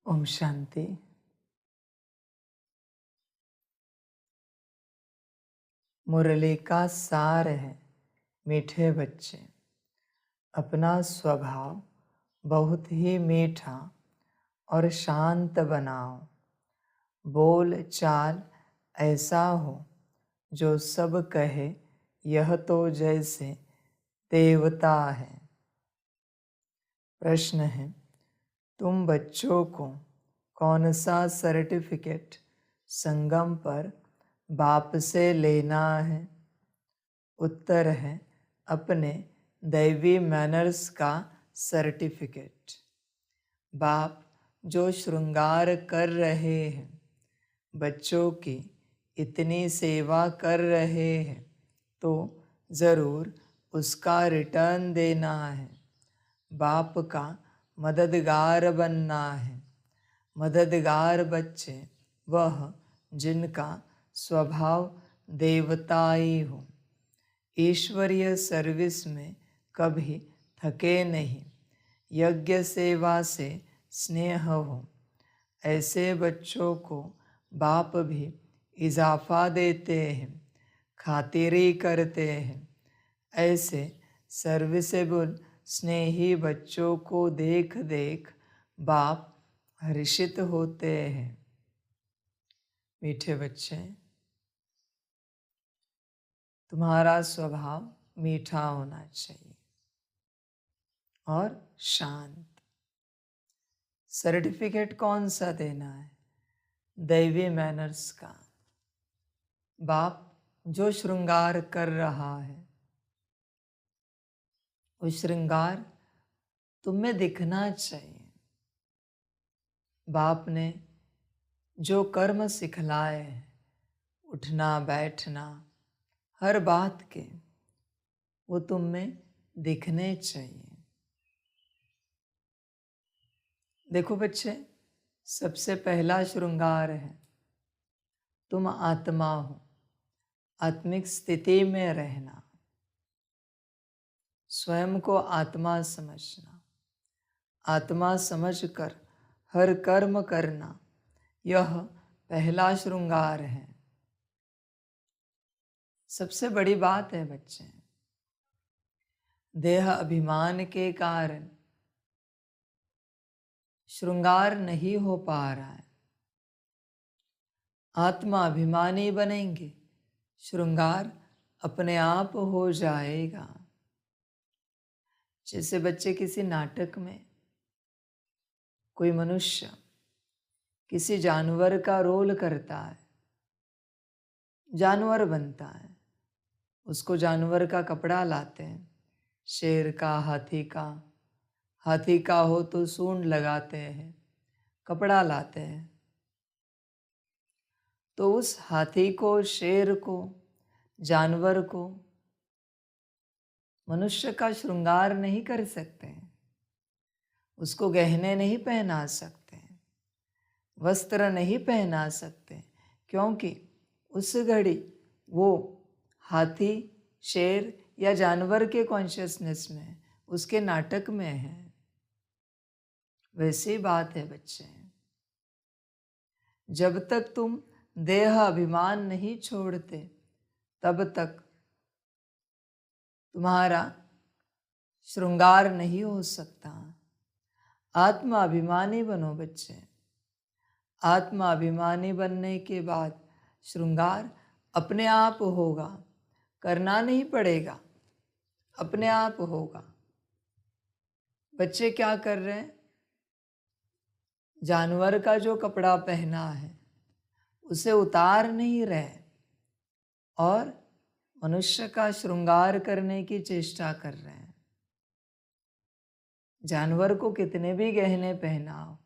ओम शांति। मुरली का सार है, मीठे बच्चे, अपना स्वभाव बहुत ही मीठा और शांत बनाओ। बोल चाल ऐसा हो जो सब कहे यह तो जैसे देवता है। प्रश्न है, तुम बच्चों को कौन सा सर्टिफिकेट संगम पर बाप से लेना है? उत्तर है, अपने दैवी मैनर्स का सर्टिफिकेट। बाप जो श्रृंगार कर रहे हैं, बच्चों की इतनी सेवा कर रहे हैं, तो ज़रूर उसका रिटर्न देना है। बाप का मददगार बनना है। मददगार बच्चे वह जिनका स्वभाव देवताई हो, ईश्वरीय सर्विस में कभी थके नहीं, यज्ञ सेवा से स्नेह हो। ऐसे बच्चों को बाप भी इजाफा देते हैं, खातिरी करते हैं। ऐसे सर्विसेबल स्नेही बच्चों को देख देख बाप हर्षित होते हैं। मीठे बच्चे, तुम्हारा स्वभाव मीठा होना चाहिए और शांत। सर्टिफिकेट कौन सा देना है? दैवी मैनर्स का। बाप जो श्रृंगार कर रहा है, वो श्रृंगार तुम्हें दिखना चाहिए। बाप ने जो कर्म सिखलाए हैं, उठना बैठना हर बात के, वो तुम में दिखने चाहिए। देखो बच्चे, सबसे पहला श्रृंगार है, तुम आत्मा हो, आत्मिक स्थिति में रहना, स्वयं को आत्मा समझना, आत्मा समझकर हर कर्म करना, यह पहला श्रृंगार है। सबसे बड़ी बात है बच्चे, देह अभिमान के कारण श्रृंगार नहीं हो पा रहा है। आत्मा अभिमानी बनेंगे, श्रृंगार अपने आप हो जाएगा। जैसे बच्चे किसी नाटक में कोई मनुष्य किसी जानवर का रोल करता है, जानवर बनता है, उसको जानवर का कपड़ा लाते हैं, शेर का, हाथी का हो तो सूंड लगाते हैं, कपड़ा लाते हैं। तो उस हाथी को, शेर को, जानवर को मनुष्य का श्रृंगार नहीं कर सकते हैं, उसको गहने नहीं पहना सकते, वस्त्र नहीं पहना सकते, क्योंकि उस घड़ी वो हाथी, शेर या जानवर के कॉन्शियसनेस में, उसके नाटक में है। वैसी बात है बच्चे, जब तक तुम देह अभिमान नहीं छोड़ते, तब तक तुम्हारा श्रृंगार नहीं हो सकता। आत्मा अभिमानी बनो बच्चे। आत्मा अभिमानी बनने के बाद श्रृंगार अपने आप होगा, करना नहीं पड़ेगा, अपने आप होगा। बच्चे क्या कर रहे हैं? जानवर का जो कपड़ा पहना है उसे उतार नहीं रहे और मनुष्य का श्रृंगार करने की चेष्टा कर रहे हैं। जानवर को कितने भी गहने पहनाओ,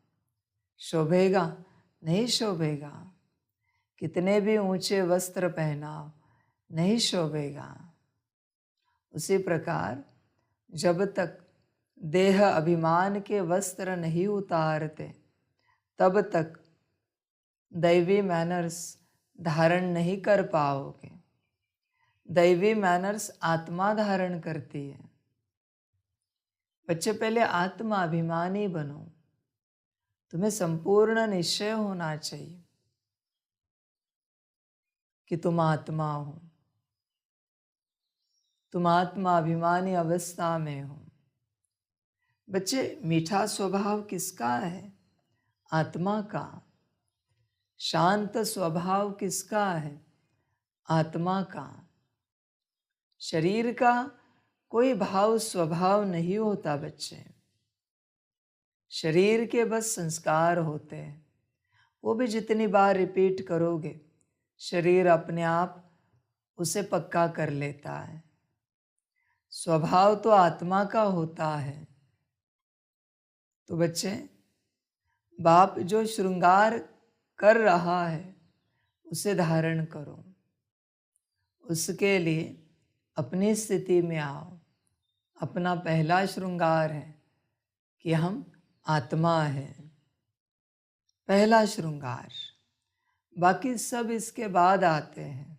शोभेगा नहीं शोभेगा। कितने भी ऊंचे वस्त्र पहनाओ, नहीं शोभेगा। उसी प्रकार जब तक देह अभिमान के वस्त्र नहीं उतारते, तब तक दैवी मैनर्स धारण नहीं कर पाओगे। दैवी मैनर्स आत्मा धारण करती है। बच्चे, पहले आत्मा अभिमानी बनो, तुम्हें संपूर्ण निश्चय होना चाहिए कि तुम आत्मा हो, तुम आत्मा अभिमानी अवस्था में हो। बच्चे, मीठा स्वभाव किसका है? आत्मा का। शांत स्वभाव किसका है? आत्मा का। शरीर का कोई भाव स्वभाव नहीं होता बच्चे। शरीर के बस संस्कार होते हैं, वो भी जितनी बार रिपीट करोगे शरीर अपने आप उसे पक्का कर लेता है। स्वभाव तो आत्मा का होता है। तो बच्चे, बाप जो श्रृंगार कर रहा है उसे धारण करो। उसके लिए अपनी स्थिति में आओ। अपना पहला श्रृंगार है कि हम आत्मा है, पहला श्रृंगार। बाकी सब इसके बाद आते हैं।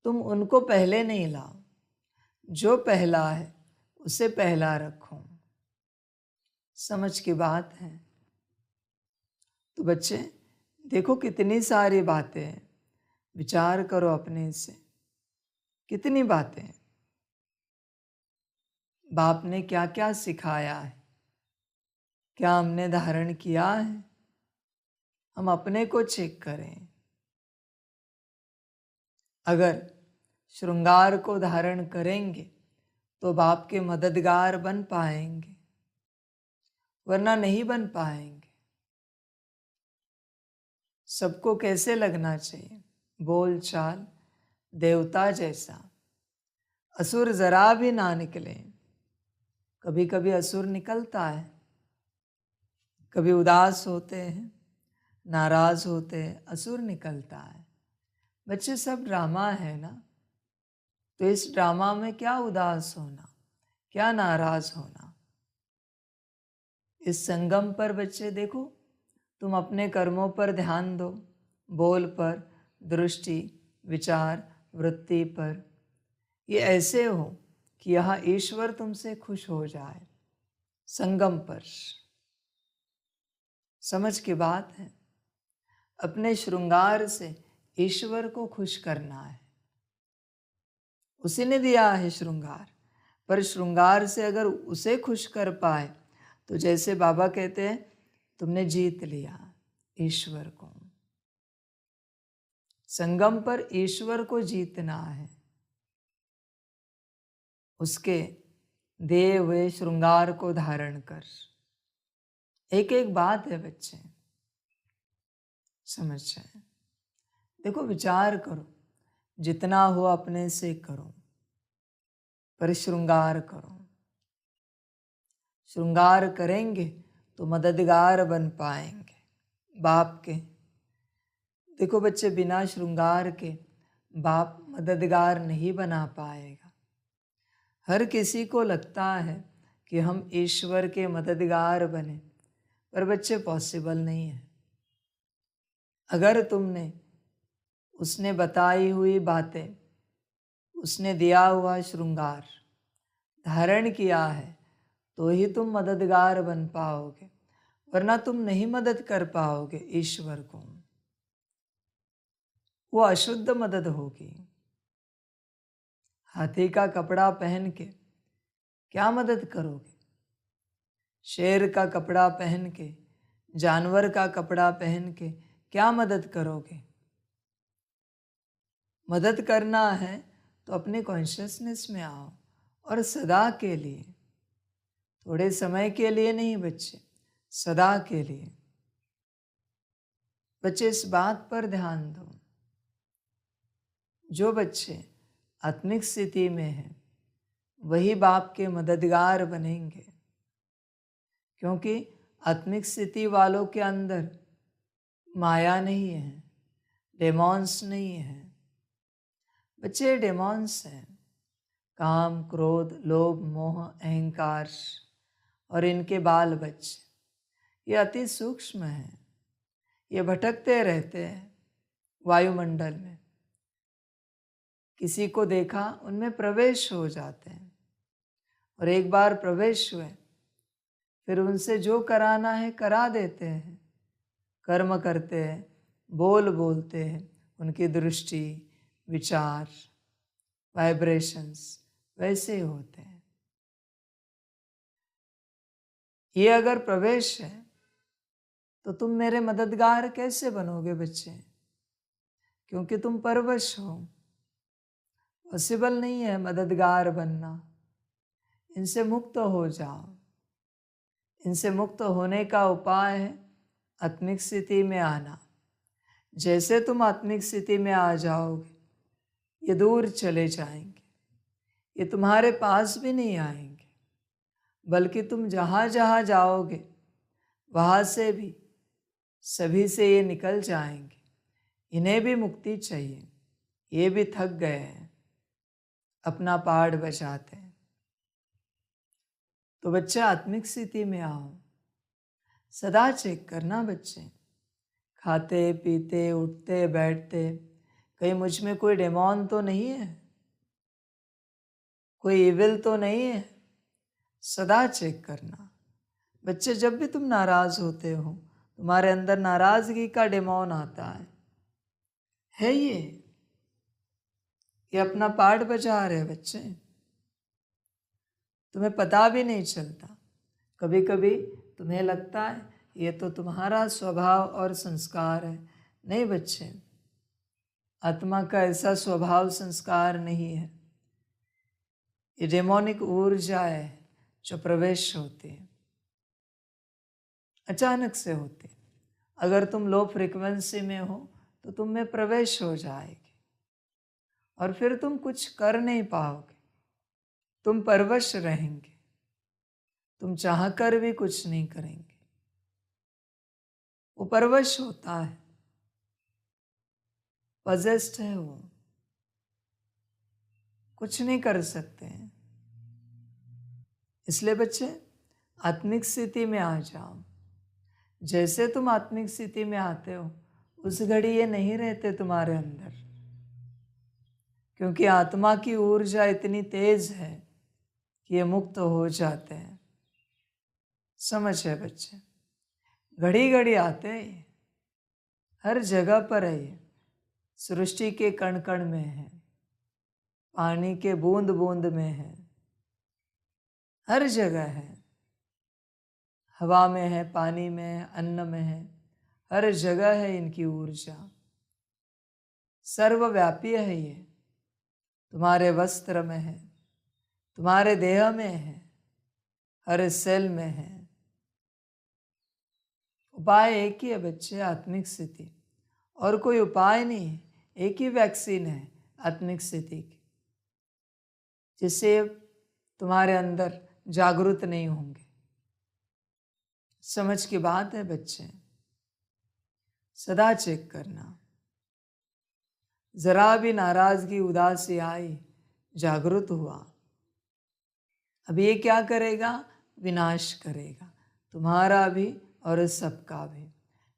तुम उनको पहले नहीं लाओ, जो पहला है उसे पहला रखो। समझ की बात है। तो बच्चे देखो, कितनी सारी बातें हैं। विचार करो अपने से, कितनी बातें। बाप ने क्या क्या सिखाया है, क्या हमने धारण किया है? हम अपने को चेक करें। अगर श्रृंगार को धारण करेंगे तो बाप के मददगार बन पाएंगे, वरना नहीं बन पाएंगे। सबको कैसे लगना चाहिए? बोल चाल देवता जैसा। असुर जरा भी ना निकले। कभी कभी असुर निकलता है, कभी उदास होते हैं, नाराज होते हैं, असुर निकलता है। बच्चे, सब ड्रामा है ना। तो इस ड्रामा में क्या उदास होना, क्या नाराज होना? इस संगम पर बच्चे देखो, तुम अपने कर्मों पर ध्यान दो, बोल पर, दृष्टि, विचार, वृत्ति पर। ये ऐसे हो कि यहाँ ईश्वर तुमसे खुश हो जाए। संगम पर। समझ की बात है। अपने श्रृंगार से ईश्वर को खुश करना है। उसी ने दिया है श्रृंगार, पर श्रृंगार से अगर उसे खुश कर पाए तो जैसे बाबा कहते हैं, तुमने जीत लिया ईश्वर को। संगम पर ईश्वर को जीतना है। उसके दिए हुए श्रृंगार को धारण कर। एक एक बात है बच्चे, समझ जाए। देखो, विचार करो, जितना हो अपने से करो, पर श्रृंगार करो। श्रृंगार करेंगे तो मददगार बन पाएंगे बाप के। देखो बच्चे, बिना श्रृंगार के बाप मददगार नहीं बना पाएगा। हर किसी को लगता है कि हम ईश्वर के मददगार बने, पर बच्चे पॉसिबल नहीं है। अगर तुमने उसने बताई हुई बातें, उसने दिया हुआ श्रृंगार धारण किया है, तो ही तुम मददगार बन पाओगे, वरना तुम नहीं मदद कर पाओगे ईश्वर को। वो अशुद्ध मदद होगी। हाथी का कपड़ा पहन के क्या मदद करोगे? शेर का कपड़ा पहन के, जानवर का कपड़ा पहन के क्या मदद करोगे? मदद करना है तो अपने कॉन्शियसनेस में आओ, और सदा के लिए, थोड़े समय के लिए नहीं बच्चे, सदा के लिए। बच्चे, इस बात पर ध्यान दो। जो बच्चे आत्मिक स्थिति में हैं वही बाप के मददगार बनेंगे, क्योंकि आत्मिक स्थिति वालों के अंदर माया नहीं है, डेमॉन्स नहीं है। बच्चे, डेमॉन्स हैं काम, क्रोध, लोभ, मोह, अहंकार और इनके बाल बच्चे। ये अति सूक्ष्म हैं। ये भटकते रहते हैं वायुमंडल में। किसी को देखा, उनमें प्रवेश हो जाते हैं, और एक बार प्रवेश हुए फिर उनसे जो कराना है करा देते हैं, कर्म करते हैं, बोल बोलते हैं, उनकी दृष्टि, विचार, वाइब्रेशंस वैसे ही होते हैं। ये अगर प्रवेश है तो तुम मेरे मददगार कैसे बनोगे बच्चे? क्योंकि तुम परवश हो, पॉसिबल नहीं है मददगार बनना। इनसे मुक्त हो जाओ। इनसे मुक्त होने का उपाय है आत्मिक स्थिति में आना। जैसे तुम आत्मिक स्थिति में आ जाओगे, ये दूर चले जाएंगे, ये तुम्हारे पास भी नहीं आएंगे, बल्कि तुम जहाँ जहाँ जाओगे वहाँ से भी सभी से ये निकल जाएंगे। इन्हें भी मुक्ति चाहिए, ये भी थक गए हैं, अपना पाठ बजाते हैं। तो बच्चे आत्मिक स्थिति में आओ। सदा चेक करना बच्चे, खाते पीते उठते बैठते कहीं मुझ में कोई डेमोन तो नहीं है, कोई इविल तो नहीं है। सदा चेक करना बच्चे। जब भी तुम नाराज होते हो, तुम्हारे अंदर नाराजगी का डेमोन आता है ये अपना पाठ बजा रहे बच्चे, तुम्हें पता भी नहीं चलता। कभी कभी तुम्हें लगता है ये तो तुम्हारा स्वभाव और संस्कार है। नहीं बच्चे, आत्मा का ऐसा स्वभाव संस्कार नहीं है। ये डेमोनिक ऊर्जा है जो प्रवेश होती है, अचानक से होती है। अगर तुम लो फ्रीक्वेंसी में हो तो तुम में प्रवेश हो जाएगी और फिर तुम कुछ कर नहीं पाओगे, तुम परवश रहेंगे, तुम चाहकर भी कुछ नहीं करेंगे। वो परवश होता है, पजेस्ड है, वो कुछ नहीं कर सकते हैं। इसलिए बच्चे आत्मिक स्थिति में आ जाओ। जैसे तुम आत्मिक स्थिति में आते हो उस घड़ी ये नहीं रहते तुम्हारे अंदर, क्योंकि आत्मा की ऊर्जा इतनी तेज है कि ये मुक्त हो जाते हैं। समझ है बच्चे? घड़ी घड़ी आते हैं, हर जगह पर है ये, सृष्टि के कण कण में है, पानी के बूंद बूंद में है, हर जगह है, हवा में है, पानी में है, अन्न में है, हर जगह है इनकी ऊर्जा। सर्वव्यापी है ये, तुम्हारे वस्त्र में है, तुम्हारे देह में है, हर सेल में है। उपाय एक ही है बच्चे, आत्मिक स्थिति, और कोई उपाय नहीं है। एक ही वैक्सीन है आत्मिक स्थिति की, जिससे तुम्हारे अंदर जागरूक नहीं होंगे। समझ की बात है बच्चे, सदा चेक करना। जरा भी नाराजगी उदासी आई, जागरूक हुआ, अब ये क्या करेगा? विनाश करेगा, तुम्हारा भी और सबका भी।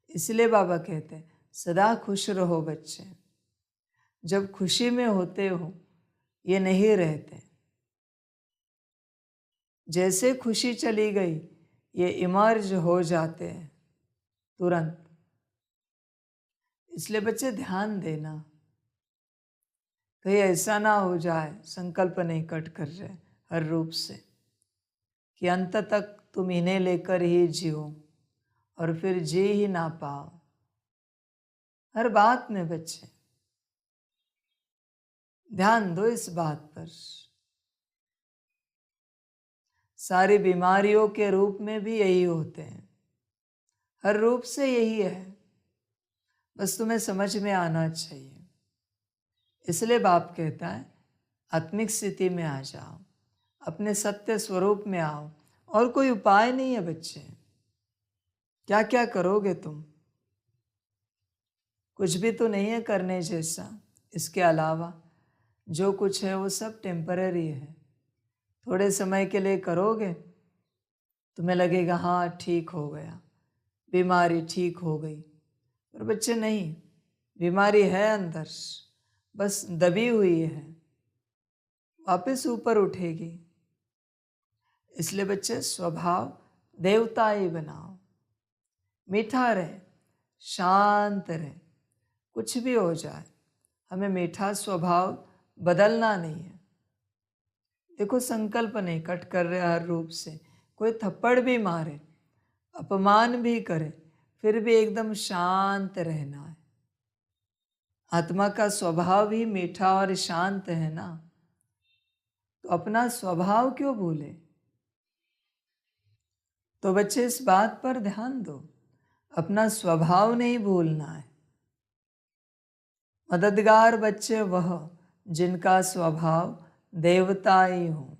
इसलिए बाबा कहते हैं सदा खुश रहो बच्चे। जब खुशी में होते हो ये नहीं रहते, जैसे खुशी चली गई ये इमर्ज हो जाते हैं तुरंत। इसलिए बच्चे ध्यान देना, कहीं ऐसा ना हो जाए संकल्प नहीं कट कर रहे हर रूप से कि अंत तक तुम इन्हें लेकर ही जियो और फिर जी ही ना पाओ। हर बात में बच्चे ध्यान दो इस बात पर। सारी बीमारियों के रूप में भी यही होते हैं, हर रूप से यही है, बस तुम्हें समझ में आना चाहिए। इसलिए बाप कहता है आत्मिक स्थिति में आ जाओ, अपने सत्य स्वरूप में आओ। और कोई उपाय नहीं है बच्चे। क्या क्या करोगे तुम? कुछ भी तो नहीं है करने जैसा। इसके अलावा जो कुछ है वो सब टेम्पररी है। थोड़े समय के लिए करोगे, तुम्हें लगेगा हाँ ठीक हो गया, बीमारी ठीक हो गई, पर बच्चे नहीं, बीमारी है अंदर, बस दबी हुई है, वापस ऊपर उठेगी। इसलिए बच्चे स्वभाव देवताई बनाओ। मीठा रहे, शांत रहे, कुछ भी हो जाए हमें मीठा स्वभाव बदलना नहीं है। देखो संकल्प नहीं कट कर रहे हर रूप से, कोई थप्पड़ भी मारे, अपमान भी करे, फिर भी एकदम शांत रहना है। आत्मा का स्वभाव ही मीठा और शांत है ना, तो अपना स्वभाव क्यों भूले। तो बच्चे इस बात पर ध्यान दो, अपना स्वभाव नहीं भूलना है। मददगार बच्चे वह जिनका स्वभाव देवताई हो।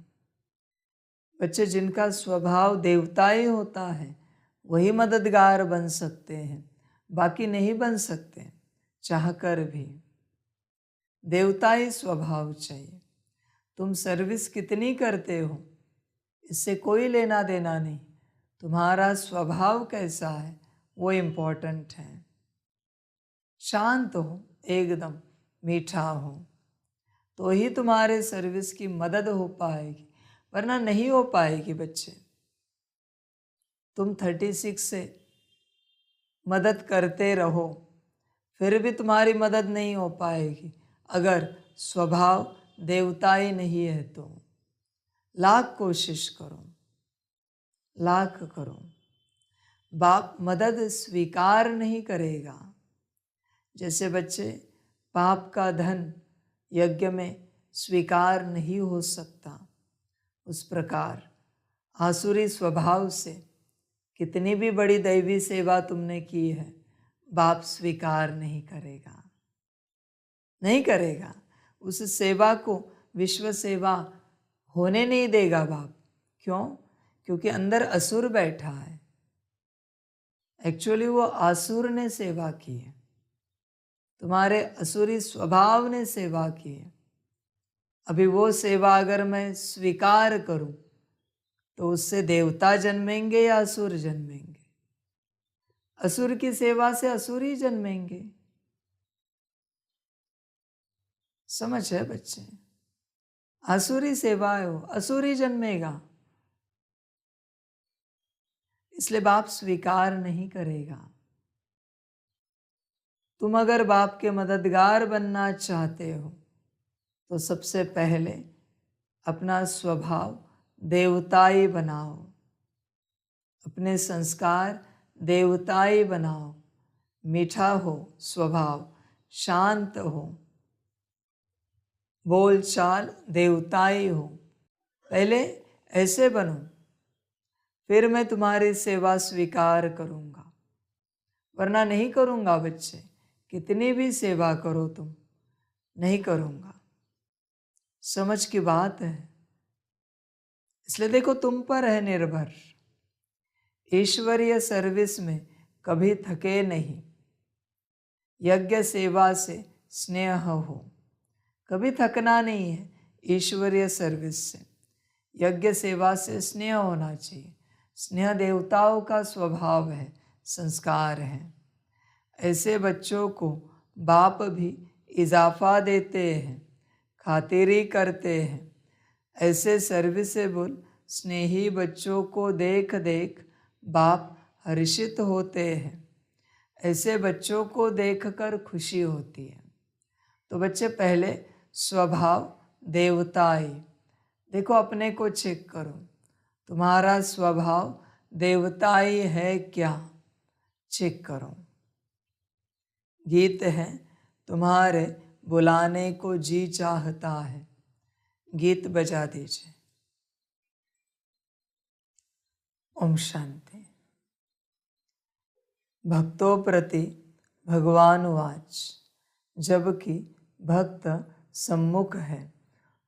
बच्चे जिनका स्वभाव देवताई होता है वही मददगार बन सकते हैं, बाकी नहीं बन सकते चाहकर भी। देवताई स्वभाव चाहिए। तुम सर्विस कितनी करते हो इससे कोई लेना देना नहीं, तुम्हारा स्वभाव कैसा है वो इम्पोर्टेंट है। शांत हो, एकदम मीठा हो, तो ही तुम्हारे सर्विस की मदद हो पाएगी, वरना नहीं हो पाएगी। बच्चे तुम 36 से मदद करते रहो, फिर भी तुम्हारी मदद नहीं हो पाएगी अगर स्वभाव देवताई नहीं है तो। लाख कोशिश करो, लाख करो, बाप मदद स्वीकार नहीं करेगा। जैसे बच्चे पाप का धन यज्ञ में स्वीकार नहीं हो सकता, उस प्रकार आसुरी स्वभाव से कितनी भी बड़ी दैवी सेवा तुमने की है, बाप स्वीकार नहीं करेगा, नहीं करेगा। उस सेवा को विश्व सेवा होने नहीं देगा बाप। क्यों? क्योंकि अंदर असुर बैठा है। एक्चुअली वो असुर ने सेवा की है, तुम्हारे असुरी स्वभाव ने सेवा की है। अभी वो सेवा अगर मैं स्वीकार करूं तो उससे देवता जन्मेंगे या असुर जन्मेंगे? असुर की सेवा से असुर ही जन्मेंगे। समझ है बच्चे? असुरी सेवा हो, असुर ही जन्मेगा, इसलिए बाप स्वीकार नहीं करेगा। तुम अगर बाप के मददगार बनना चाहते हो तो सबसे पहले अपना स्वभाव देवताई बनाओ, अपने संस्कार देवताई बनाओ। मीठा हो स्वभाव, शांत हो, बोल चाल देवताई हो। पहले ऐसे बनो, फिर मैं तुम्हारी सेवा स्वीकार करूँगा, वरना नहीं करूँगा। बच्चे कितनी भी सेवा करो तुम, नहीं करूँगा। समझ की बात है। इसलिए देखो तुम पर है निर्भर। ईश्वरीय सर्विस में कभी थके नहीं। यज्ञ सेवा से स्नेह हो, कभी थकना नहीं है। ईश्वरीय सर्विस से, यज्ञ सेवा से स्नेह होना चाहिए। स्नेह देवताओं का स्वभाव है, संस्कार है। ऐसे बच्चों को बाप भी इजाफा देते हैं, खातिरी करते हैं। ऐसे सर्विसेबल स्नेही बच्चों को देख देख बाप हर्षित होते हैं। ऐसे बच्चों को देखकर खुशी होती है। तो बच्चे पहले स्वभाव देवताई। देखो अपने को चेक करो, तुम्हारा स्वभाव देवताई है क्या? चेक करो। गीत है, तुम्हारे बुलाने को जी चाहता है। गीत बजा दीजिए। ओम शांति। भक्तों प्रति भगवान वाच, जबकि भक्त सम्मुख है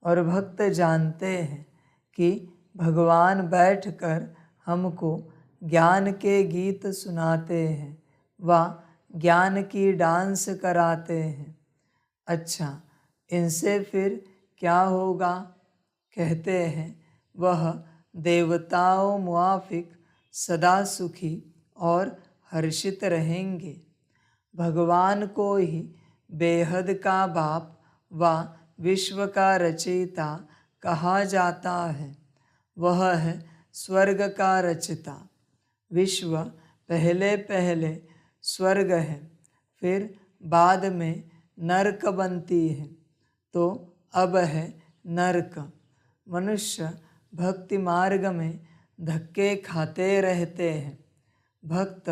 और भक्त जानते हैं कि भगवान बैठकर हमको ज्ञान के गीत सुनाते हैं व ज्ञान की डांस कराते हैं। अच्छा, इनसे फिर क्या होगा? कहते हैं वह देवताओं मुआफिक सदा सुखी और हर्षित रहेंगे। भगवान को ही बेहद का बाप व विश्व का रचयिता कहा जाता है। वह है स्वर्ग का रचिता, विश्व पहले पहले स्वर्ग है, फिर बाद में नरक बनती है, तो अब है नरक। मनुष्य भक्ति मार्ग में धक्के खाते रहते हैं। भक्त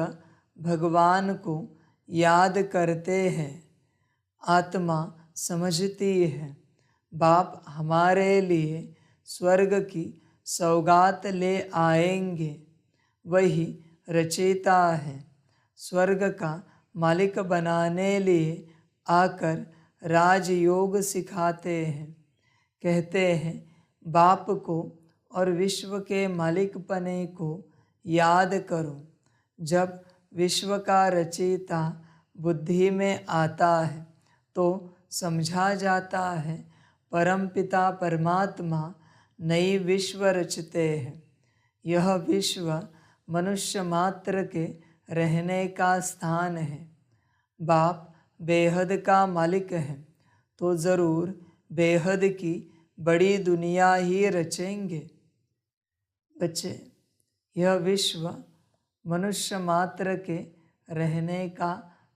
भगवान को याद करते हैं। आत्मा समझती है बाप हमारे लिए स्वर्ग की सौगात ले आएंगे। वही रचयिता है। स्वर्ग का मालिक बनाने लिए आकर राजयोग सिखाते हैं। कहते हैं बाप को और विश्व के मालिक पने को याद करो। जब विश्व का रचयिता बुद्धि में आता है तो समझा जाता है परमपिता परमात्मा नई विश्व रचते हैं। यह विश्व मनुष्य मात्र के रहने का स्थान है। बाप बेहद का मालिक है तो ज़रूर बेहद की बड़ी दुनिया ही रचेंगे। बच्चे, यह विश्व मनुष्य मात्र के रहने का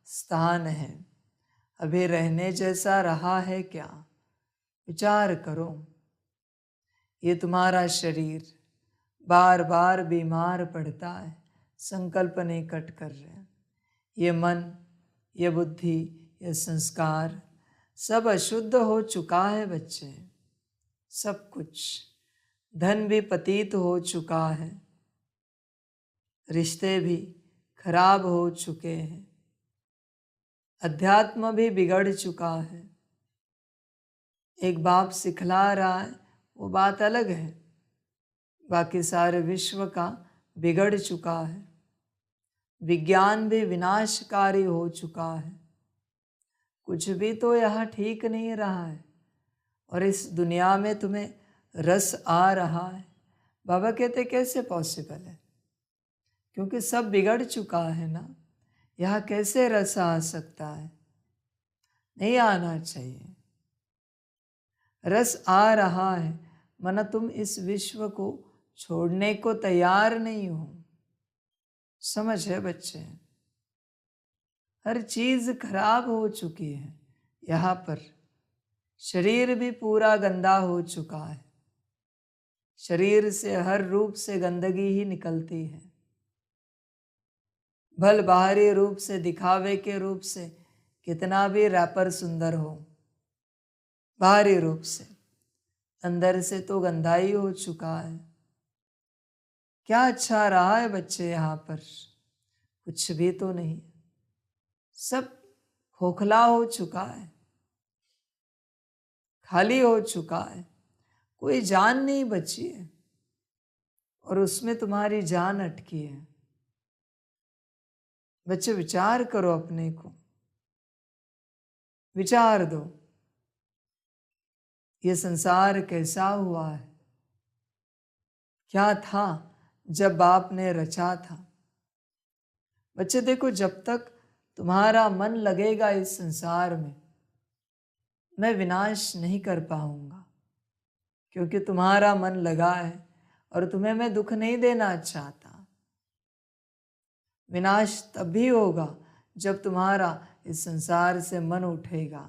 स्थान है। अभी रहने जैसा रहा है क्या? विचार करो। ये तुम्हारा शरीर बार बार बीमार पड़ता है, संकल्प निकट कर रहे हैं। ये मन, ये बुद्धि, ये संस्कार सब अशुद्ध हो चुका है बच्चे। सब कुछ, धन भी पतित हो चुका है, रिश्ते भी खराब हो चुके हैं, अध्यात्म भी बिगड़ चुका है। एक बाप सिखला रहा है वो बात अलग है, बाकी सारे विश्व का बिगड़ चुका है। विज्ञान भी विनाशकारी हो चुका है। कुछ भी तो यहाँ ठीक नहीं रहा है और इस दुनिया में तुम्हें रस आ रहा है। बाबा कहते कैसे पॉसिबल है? क्योंकि सब बिगड़ चुका है ना। यहाँ कैसे रस आ सकता है? नहीं आना चाहिए। रस आ रहा है मना तुम इस विश्व को छोड़ने को तैयार नहीं हो। समझ है बच्चे? हर चीज खराब हो चुकी है। यहाँ पर शरीर भी पूरा गंदा हो चुका है। शरीर से हर रूप से गंदगी ही निकलती है। भल बाहरी रूप से, दिखावे के रूप से कितना भी रैपर सुंदर हो, बाहरी रूप से, अंदर से तो गंदा ही हो चुका है। क्या अच्छा रहा है बच्चे यहाँ पर? कुछ भी तो नहीं। सब खोखला हो चुका है, खाली हो चुका है, कोई जान नहीं बची है और उसमें तुम्हारी जान अटकी है। बच्चे विचार करो, अपने को विचार दो, ये संसार कैसा हुआ है, क्या था जब बाप ने रचा था। बच्चे देखो, जब तक तुम्हारा मन लगेगा इस संसार में, मैं विनाश नहीं कर पाऊंगा, क्योंकि तुम्हारा मन लगा है और तुम्हें मैं दुख नहीं देना चाहता। विनाश तभी होगा जब तुम्हारा इस संसार से मन उठेगा,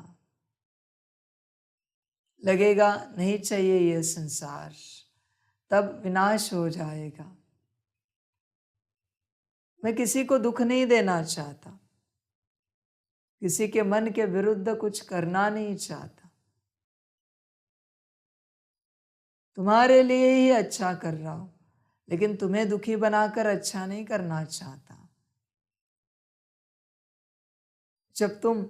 लगेगा नहीं चाहिए ये संसार, तब विनाश हो जाएगा। मैं किसी को दुख नहीं देना चाहता, किसी के मन के विरुद्ध कुछ करना नहीं चाहता, तुम्हारे लिए ही अच्छा कर रहा हूं, लेकिन तुम्हें दुखी बनाकर अच्छा नहीं करना चाहता। जब तुम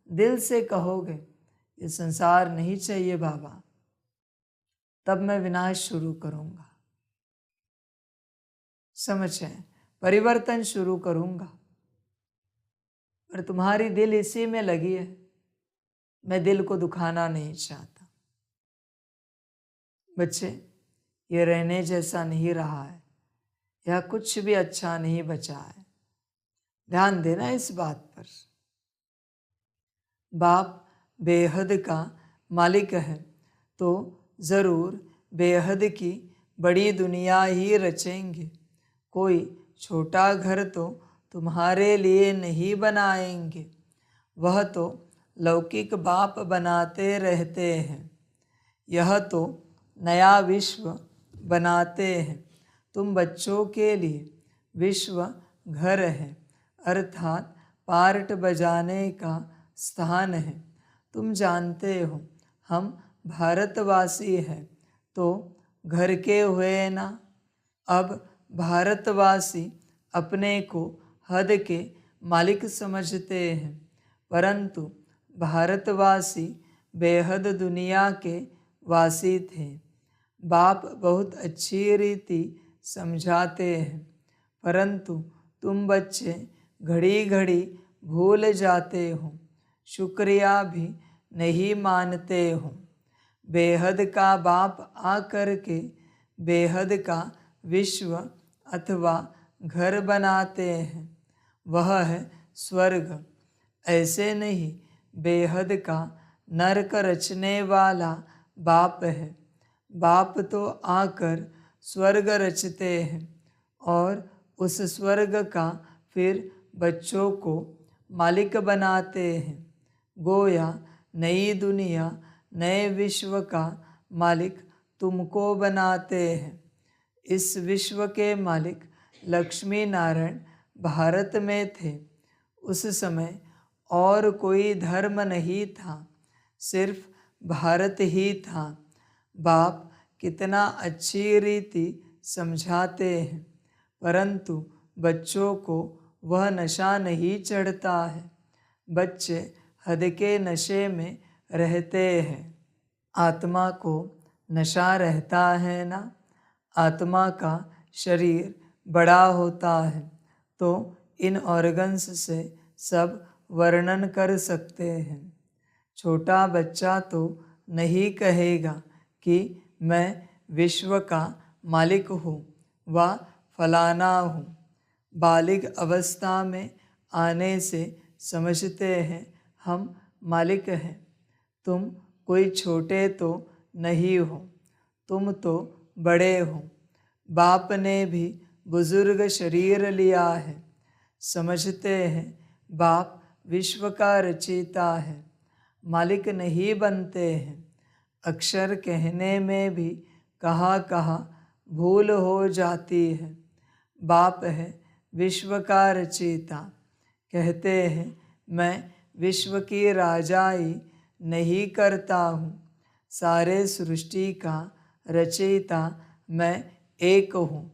दिल से कहोगे ये संसार नहीं चाहिए बाबा, तब मैं विनाश शुरू करूंगा। समझे? परिवर्तन शुरू करूंगा। पर तुम्हारी दिल इसी में लगी है, मैं दिल को दुखाना नहीं चाहता। बच्चे, ये रहने जैसा नहीं रहा है, यह कुछ भी अच्छा नहीं बचा है। ध्यान देना इस बात पर। बाप बेहद का मालिक है तो ज़रूर बेहद की बड़ी दुनिया ही रचेंगे। कोई छोटा घर तो तुम्हारे लिए नहीं बनाएंगे, वह तो लौकिक बाप बनाते रहते हैं। यह तो नया विश्व बनाते हैं। तुम बच्चों के लिए विश्व घर है, अर्थात पार्ट बजाने का स्थान है। तुम जानते हो हम भारतवासी हैं तो घर के हुए ना। अब भारतवासी अपने को हद के मालिक समझते हैं, परंतु भारतवासी बेहद दुनिया के वासी थे। बाप बहुत अच्छी रीति समझाते हैं, परंतु तुम बच्चे घड़ी घड़ी भूल जाते हो, शुक्रिया भी नहीं मानते हो। बेहद का बाप आकर के बेहद का विश्व अथवा घर बनाते हैं, वह है स्वर्ग। ऐसे नहीं, बेहद का नरक रचने वाला बाप है। बाप तो आकर स्वर्ग रचते हैं और उस स्वर्ग का फिर बच्चों को मालिक बनाते हैं। गोया नई दुनिया नए विश्व का मालिक तुमको बनाते हैं। इस विश्व के मालिक लक्ष्मी नारायण भारत में थे। उस समय और कोई धर्म नहीं था, सिर्फ भारत ही था। बाप कितना अच्छी रीति समझाते हैं, परंतु बच्चों को वह नशा नहीं चढ़ता है। बच्चे हद के नशे में रहते हैं। आत्मा को नशा रहता है ना। आत्मा का शरीर बड़ा होता है तो इन ऑर्गन्स से सब वर्णन कर सकते हैं। छोटा बच्चा तो नहीं कहेगा कि मैं विश्व का मालिक हूँ व फलाना हूँ। बालिग अवस्था में आने से समझते हैं हम मालिक हैं। तुम कोई छोटे तो नहीं हो, तुम तो बड़े हो। बाप ने भी बुजुर्ग शरीर लिया है। समझते हैं बाप विश्व का रचयिता है, मालिक नहीं बनते हैं। अक्षर कहने में भी कहाँ कहाँ भूल हो जाती है। बाप है विश्व का रचयिता। कहते हैं मैं विश्व की राजाई नहीं करता हूँ, सारे सृष्टि का रचयिता मैं एक हूँ।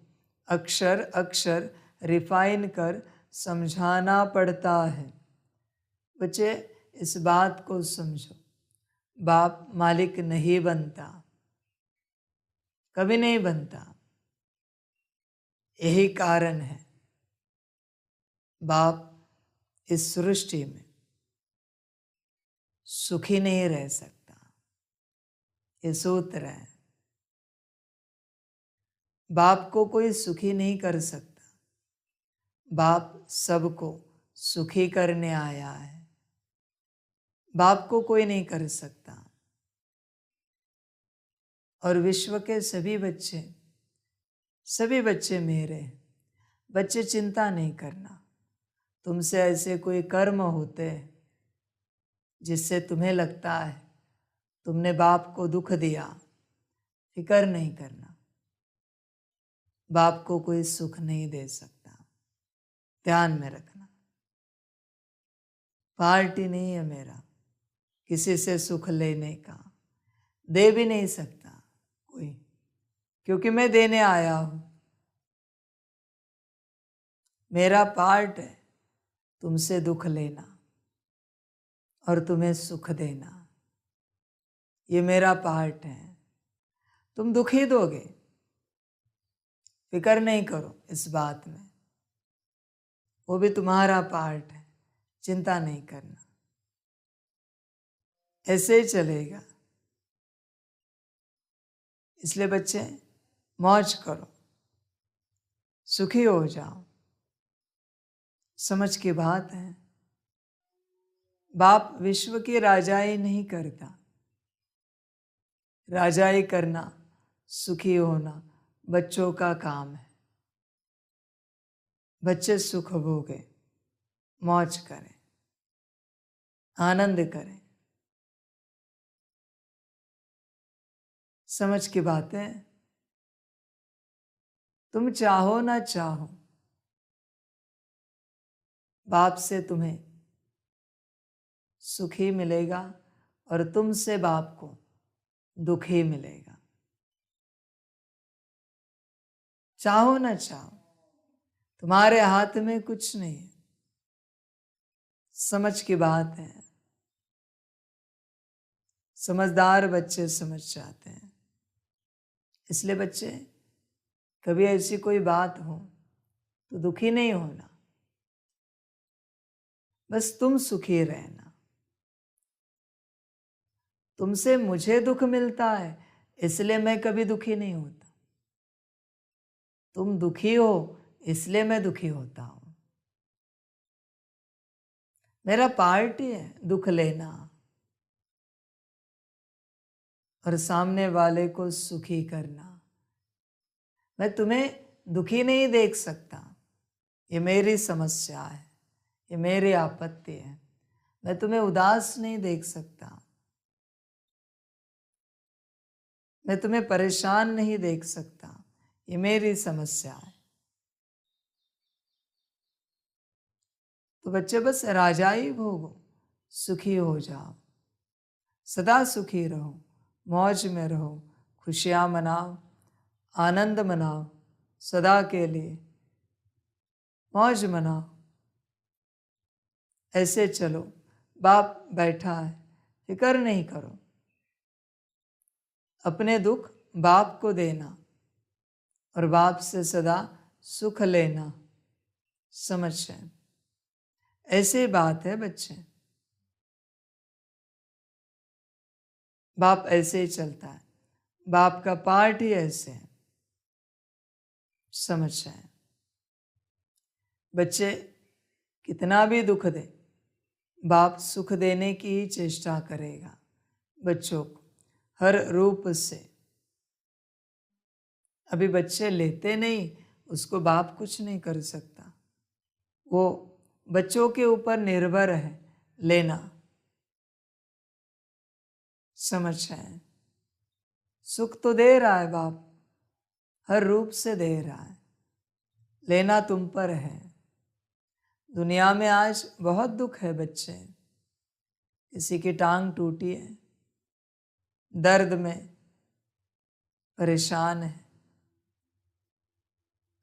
अक्षर अक्षर रिफाइन कर समझाना पड़ता है। बच्चे इस बात को समझो, बाप मालिक नहीं बनता, कभी नहीं बनता। यही कारण है बाप इस सृष्टि में सुखी नहीं रह सकता। ये सूत्र है। बाप को कोई सुखी नहीं कर सकता। बाप सबको सुखी करने आया है। बाप को कोई नहीं कर सकता। और विश्व के सभी बच्चे मेरे हैं। बच्चे चिंता नहीं करना। तुमसे ऐसे कोई कर्म होते हैं जिससे तुम्हें लगता है तुमने बाप को दुख दिया, फिक्र नहीं करना। बाप को कोई सुख नहीं दे सकता, ध्यान में रखना। पार्टी नहीं है मेरा किसी से सुख लेने का, दे भी नहीं सकता कोई, क्योंकि मैं देने आया हूं। मेरा पार्ट है तुमसे दुख लेना और तुम्हें सुख देना। ये मेरा पार्ट है। तुम दुख ही दोगे, फिक्र नहीं करो इस बात में। वो भी तुम्हारा पार्ट है, चिंता नहीं करना। ऐसे ही चलेगा। इसलिए बच्चे मौज करो, सुखी हो जाओ। समझ की बात है। बाप विश्व की राजाई नहीं करता। राजाई करना, सुखी होना बच्चों का काम है। बच्चे सुख भोगे, मौज करें, आनंद करें। समझ की बात है। तुम चाहो ना चाहो, बाप से तुम्हें सुख ही मिलेगा और तुमसे बाप को दुख ही मिलेगा। चाहो ना चाहो, तुम्हारे हाथ में कुछ नहीं है। समझ की बात है। समझदार बच्चे समझ जाते हैं। इसलिए बच्चे, कभी ऐसी कोई बात हो तो दुखी नहीं होना, बस तुम सुखी रहना। तुमसे मुझे दुख मिलता है, इसलिए मैं कभी दुखी नहीं होता। तुम दुखी हो, इसलिए मैं दुखी होता हूं। मेरा पार्ट ही है दुख लेना और सामने वाले को सुखी करना। मैं तुम्हें दुखी नहीं देख सकता, ये मेरी समस्या है, ये मेरी आपत्ति है। मैं तुम्हें उदास नहीं देख सकता, मैं तुम्हें परेशान नहीं देख सकता, ये मेरी समस्या है। तो बच्चे बस राजाई भोगो, सुखी हो जाओ, सदा सुखी रहो, मौज में रहो, खुशियां मनाओ, आनंद मनाओ, सदा के लिए मौज मनाओ। ऐसे चलो, बाप बैठा है, फिक्र नहीं करो। अपने दुख बाप को देना और बाप से सदा सुख लेना। समझ जाए, ऐसी बात है बच्चे। बाप ऐसे ही चलता है, बाप का पार्ट ही ऐसे है। समझ जाए बच्चे, कितना भी दुख दे, बाप सुख देने की ही चेष्टा करेगा बच्चों को, हर रूप से। अभी बच्चे लेते नहीं, उसको बाप कुछ नहीं कर सकता। वो बच्चों के ऊपर निर्भर है लेना। समझ है, सुख तो दे रहा है बाप, हर रूप से दे रहा है, लेना तुम पर है। दुनिया में आज बहुत दुख है बच्चे। किसी की टांग टूटी है, दर्द में परेशान है।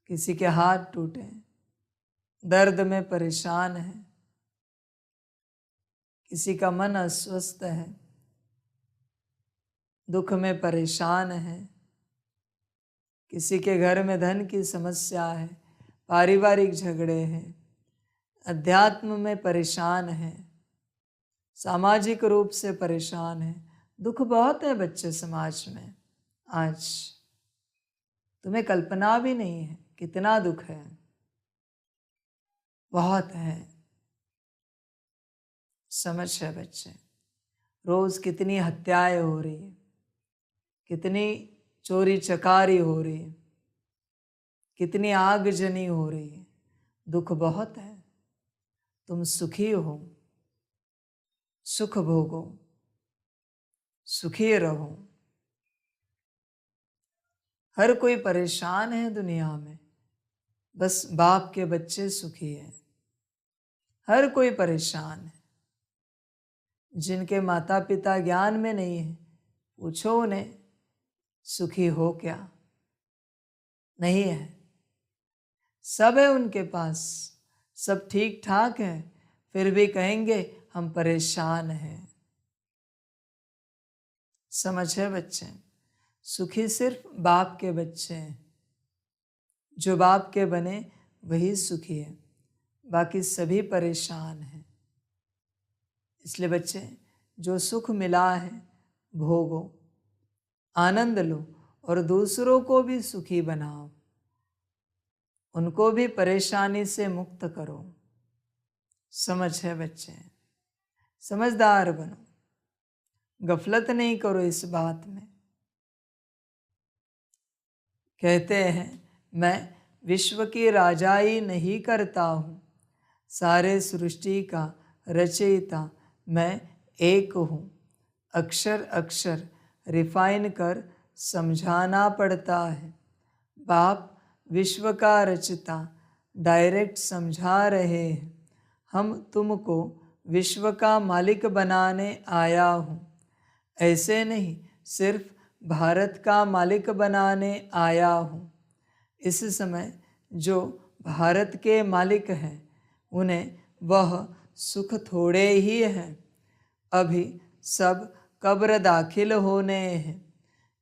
किसी के हाथ टूटे, दर्द में परेशान है। किसी का मन अस्वस्थ है, दुख में परेशान है। किसी के घर में धन की समस्या है, पारिवारिक झगड़े हैं, अध्यात्म में परेशान है, सामाजिक रूप से परेशान है। दुख बहुत है बच्चे समाज में आज, तुम्हें कल्पना भी नहीं है कितना दुख है, बहुत है। समझ है बच्चे, रोज कितनी हत्याएं हो रही है, कितनी चोरी चकारी हो रही है, कितनी आगजनी हो रही है। दुख बहुत है। तुम सुखी हो, सुख भोगो, सुखी रहो। हर कोई परेशान है दुनिया में, बस बाप के बच्चे सुखी हैं। हर कोई परेशान है। जिनके माता पिता ज्ञान में नहीं है, पूछो उन्हें सुखी हो क्या? नहीं है। सब है उनके पास, सब ठीक ठाक है, फिर भी कहेंगे हम परेशान हैं। समझ है बच्चे, सुखी सिर्फ बाप के बच्चे हैं। जो बाप के बने वही सुखी है, बाकी सभी परेशान हैं। इसलिए बच्चे, जो सुख मिला है भोगो, आनंद लो और दूसरों को भी सुखी बनाओ, उनको भी परेशानी से मुक्त करो। समझ है बच्चे, समझदार बनो, गफलत नहीं करो इस बात में। कहते हैं मैं विश्व की राजाई नहीं करता हूँ, सारे सृष्टि का रचयिता मैं एक हूँ। अक्षर अक्षर रिफाइन कर समझाना पड़ता है। बाप विश्व का रचता डायरेक्ट समझा रहे हैं। हम तुमको विश्व का मालिक बनाने आया हूँ, ऐसे नहीं सिर्फ भारत का मालिक बनाने आया हूँ। इस समय जो भारत के मालिक हैं उन्हें वह सुख थोड़े ही हैं। अभी सब कब्र दाखिल होने हैं।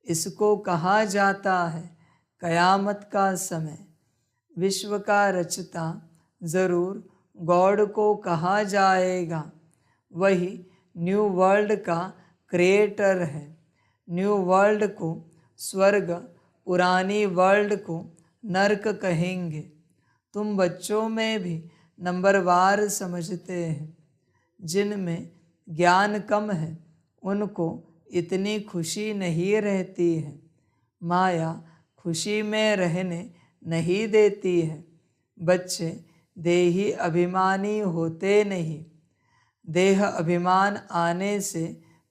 इसको कहा जाता है कयामत का समय। विश्व का रचता ज़रूर गॉड को कहा जाएगा। वही न्यू वर्ल्ड का क्रिएटर है। न्यू वर्ल्ड को स्वर्ग, पुरानी वर्ल्ड को नरक कहेंगे। तुम बच्चों में भी नंबरवार समझते हैं। जिनमें ज्ञान कम है उनको इतनी खुशी नहीं रहती है। माया खुशी में रहने नहीं देती है। बच्चे देही अभिमानी होते नहीं। देह अभिमान आने से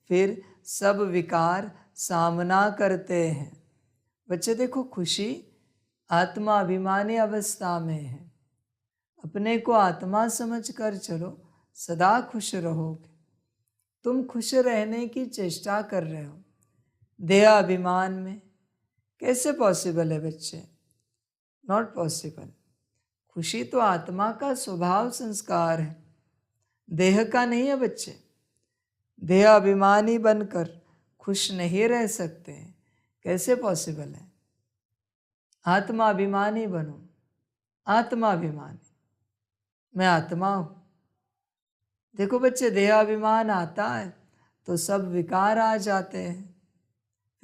फिर सब विकार सामना करते हैं। बच्चे देखो, खुशी आत्मा अभिमानी अवस्था में है। अपने को आत्मा समझकर चलो, सदा खुश रहोगे। तुम खुश रहने की चेष्टा कर रहे हो, देह अभिमान में कैसे पॉसिबल है बच्चे? Not possible. खुशी तो आत्मा का स्वभाव संस्कार है, देह का नहीं है बच्चे। देह अभिमानी बनकर खुश नहीं रह सकते, कैसे पॉसिबल है? आत्मा अभिमानी बनो। आत्मा अभिमानी, मैं आत्मा हूँ। देखो बच्चे, देहाभिमान आता है तो सब विकार आ जाते हैं,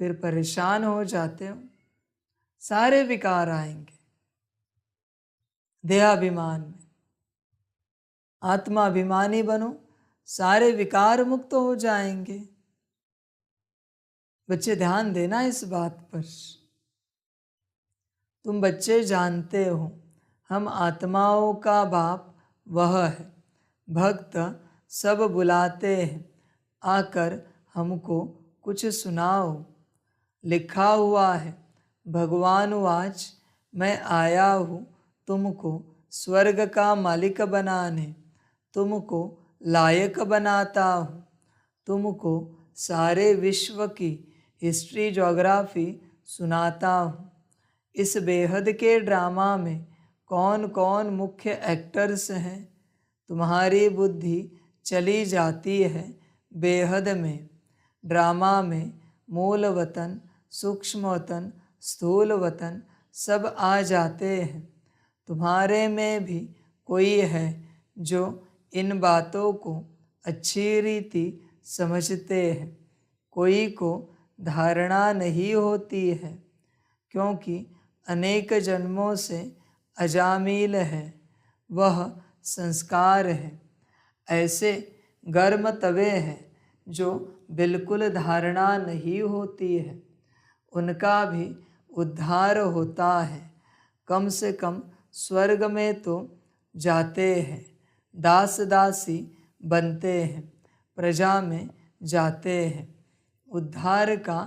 फिर परेशान हो जाते हो। सारे विकार आएंगे देहाभिमान में। आत्मा अभिमानी बनो, सारे विकार मुक्त हो जाएंगे। बच्चे ध्यान देना इस बात पर। तुम बच्चे जानते हो हम आत्माओं का बाप वह है। भक्त सब बुलाते हैं, आकर हमको कुछ सुनाओ। लिखा हुआ है भगवान वाच, मैं आया हूँ तुमको स्वर्ग का मालिक बनाने। तुमको लायक बनाता हूँ। तुमको सारे विश्व की हिस्ट्री ज्योग्राफी सुनाता हूँ। इस बेहद के ड्रामा में कौन कौन मुख्य एक्टर्स हैं, तुम्हारी बुद्धि चली जाती है बेहद में। ड्रामा में मूल वतन, सूक्ष्म वतन, स्थूल वतन सब आ जाते हैं। तुम्हारे में भी कोई है जो इन बातों को अच्छी रीति समझते हैं, कोई को धारणा नहीं होती है, क्योंकि अनेक जन्मों से अजामिल है, वह संस्कार है। ऐसे गर्म तवे हैं जो बिल्कुल धारणा नहीं होती है, उनका भी उद्धार होता है। कम से कम स्वर्ग में तो जाते हैं, दास दासी बनते हैं, प्रजा में जाते हैं। उद्धार का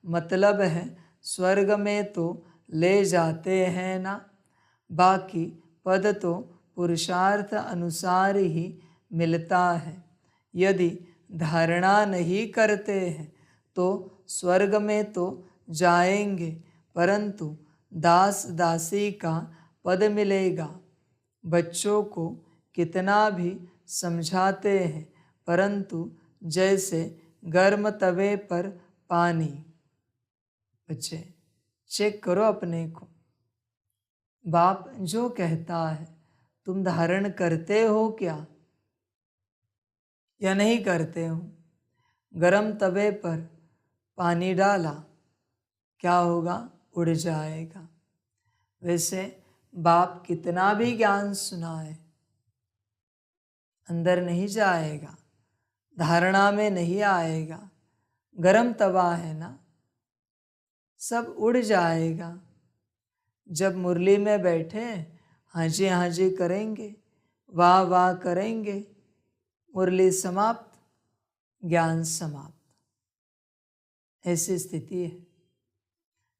मतलब है स्वर्ग में तो ले जाते हैं ना, बाकी पद तो पुरुषार्थ अनुसार ही मिलता है। यदि धारणा नहीं करते हैं तो स्वर्ग में तो जाएंगे, परंतु दास दासी का पद मिलेगा। बच्चों को कितना भी समझाते हैं, परंतु जैसे गर्म तवे पर पानी। बच्चे चेक करो अपने को। बाप जो कहता है तुम धारण करते हो क्या या नहीं करते हो? गरम तवे पर पानी डाला, क्या होगा? उड़ जाएगा। वैसे बाप कितना भी ज्ञान सुनाए, अंदर नहीं जाएगा, धारणा में नहीं आएगा। गरम तवा है ना, सब उड़ जाएगा। जब मुरली में बैठे हाजी हाजी करेंगे, वाह वाह करेंगे, मुरली समाप्त, ज्ञान समाप्त। ऐसी स्थिति है,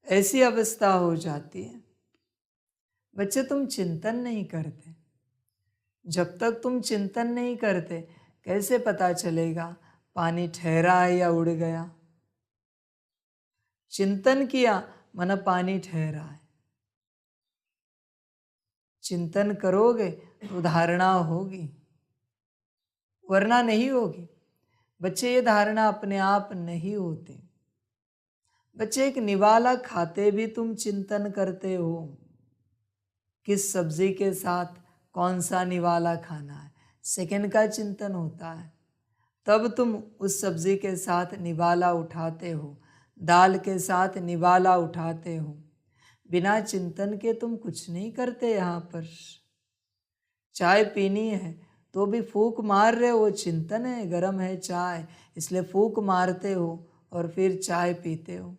ऐसी अवस्था हो जाती है। बच्चे तुम चिंतन नहीं करते। जब तक तुम चिंतन नहीं करते कैसे पता चलेगा पानी ठहरा है या उड़ गया? चिंतन किया मन पानी ठहरा है। चिंतन करोगे तो धारणा होगी, वरना नहीं होगी। बच्चे ये धारणा अपने आप नहीं होती। बच्चे एक निवाला खाते भी तुम चिंतन करते हो, किस सब्जी के साथ कौन सा निवाला खाना है, सेकंड का चिंतन होता है। तब तुम उस सब्जी के साथ निवाला उठाते हो, दाल के साथ निवाला उठाते हो। बिना चिंतन के तुम कुछ नहीं करते। यहाँ पर चाय पीनी है तो भी फूंक मार रहे हो, वो चिंतन है। गर्म है चाय इसलिए फूंक मारते हो और फिर चाय पीते हो।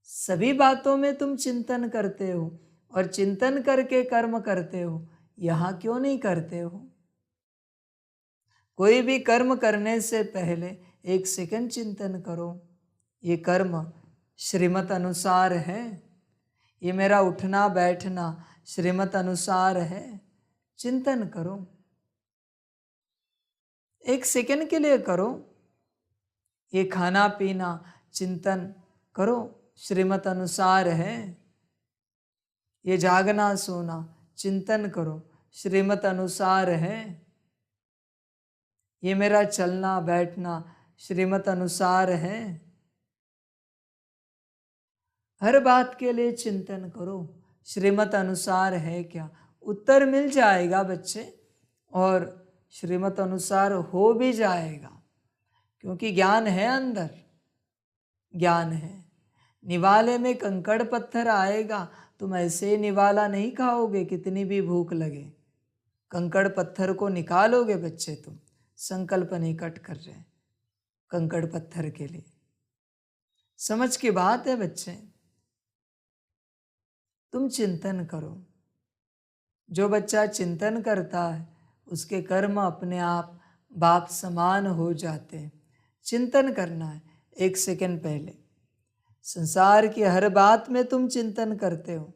सभी बातों में तुम चिंतन करते हो और चिंतन करके कर्म करते हो। यहाँ क्यों नहीं करते हो? कोई भी कर्म करने से पहले एक सेकंड चिंतन करो, ये कर्म श्रीमत अनुसार है, ये मेरा उठना बैठना श्रीमत अनुसार है। चिंतन करो, एक सेकंड के लिए करो। ये खाना पीना चिंतन करो, श्रीमत अनुसार है। ये जागना सोना चिंतन करो, श्रीमत अनुसार है। ये मेरा चलना बैठना श्रीमत अनुसार है। हर बात के लिए चिंतन करो, श्रीमत अनुसार है क्या? उत्तर मिल जाएगा बच्चे, और श्रीमत अनुसार हो भी जाएगा, क्योंकि ज्ञान है अंदर, ज्ञान है। निवाले में कंकड़ पत्थर आएगा, तुम ऐसे निवाला नहीं खाओगे कितनी भी भूख लगे। कंकड़ पत्थर को निकालोगे बच्चे, तुम संकल्प नहीं कट कर रहे कंकड़ पत्थर के लिए। समझ की बात है बच्चे, तुम चिंतन करो। जो बच्चा चिंतन करता है उसके कर्म अपने आप बाप समान हो जाते हैं। चिंतन करना है एक सेकंड पहले। संसार की हर बात में तुम चिंतन करते हो,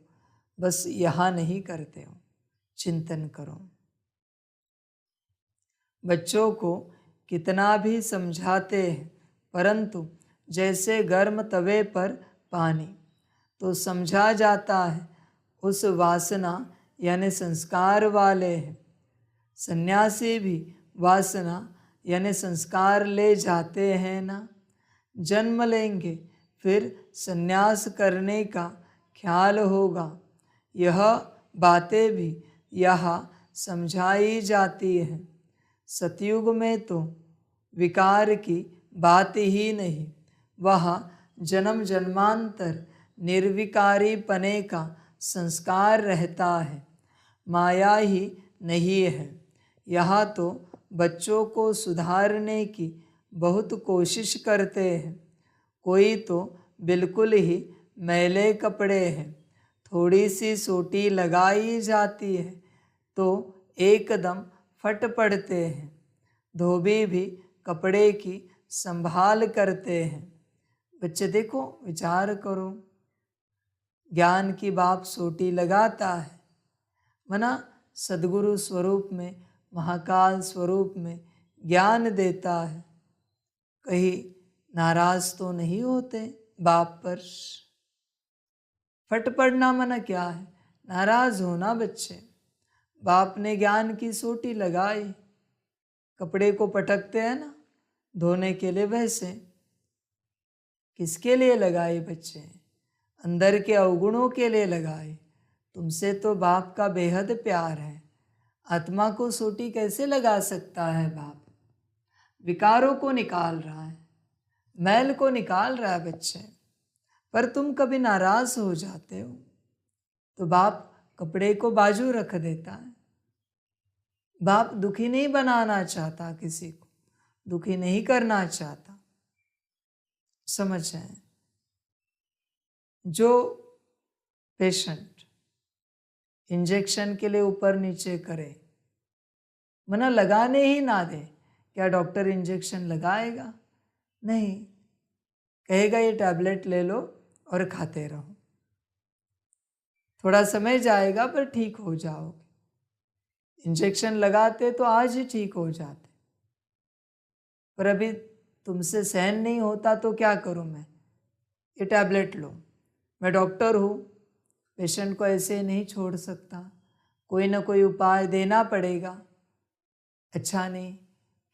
बस यहाँ नहीं करते हो। चिंतन करो। बच्चों को कितना भी समझाते हैं, परंतु जैसे गर्म तवे पर पानी, तो समझा जाता है उस वासना यानी संस्कार वाले हैं। सन्यासी भी वासना यानी संस्कार ले जाते हैं ना। जन्म लेंगे फिर सन्यास करने का ख्याल होगा। यह बातें भी यहाँ समझाई जाती हैं। सतयुग में तो विकार की बात ही नहीं, वह जन्म जन्मांतर निर्विकारी पने का संस्कार रहता है, माया ही नहीं है। यहाँ तो बच्चों को सुधारने की बहुत कोशिश करते हैं। कोई तो बिल्कुल ही मैले कपड़े हैं, थोड़ी सी सोटी लगाई जाती है तो एकदम फट पड़ते हैं। धोबी भी कपड़े की संभाल करते हैं। बच्चे देखो, विचार करो, ज्ञान की बाप सोटी लगाता है, मना सद्गुरु स्वरूप में, महाकाल स्वरूप में ज्ञान देता है। कहीं नाराज तो नहीं होते बाप पर? फट पड़ना मना क्या है? नाराज होना बच्चे। बाप ने ज्ञान की सोटी लगाई, कपड़े को पटकते हैं ना धोने के लिए, वैसे किसके लिए लगाई बच्चे? अंदर के अवगुणों के लिए लगाई। तुमसे तो बाप का बेहद प्यार है, आत्मा को सोटी कैसे लगा सकता है बाप? विकारों को निकाल रहा है, मैल को निकाल रहा है बच्चे। पर तुम कभी नाराज हो जाते हो तो बाप कपड़े को बाजू रख देता है। बाप दुखी नहीं बनाना चाहता, किसी को दुखी नहीं करना चाहता। समझ है? जो पेशेंट इंजेक्शन के लिए ऊपर नीचे करे, मना लगाने ही ना दे, क्या डॉक्टर इंजेक्शन लगाएगा? नहीं, कहेगा ये टैबलेट ले लो और खाते रहो, थोड़ा समय जाएगा पर ठीक हो जाओगे। इंजेक्शन लगाते तो आज ही ठीक हो जाते, पर अभी तुमसे सहन नहीं होता तो क्या करूं मैं? ये टैबलेट लो, मैं डॉक्टर हूँ, पेशेंट को ऐसे नहीं छोड़ सकता, कोई ना कोई उपाय देना पड़ेगा। अच्छा नहीं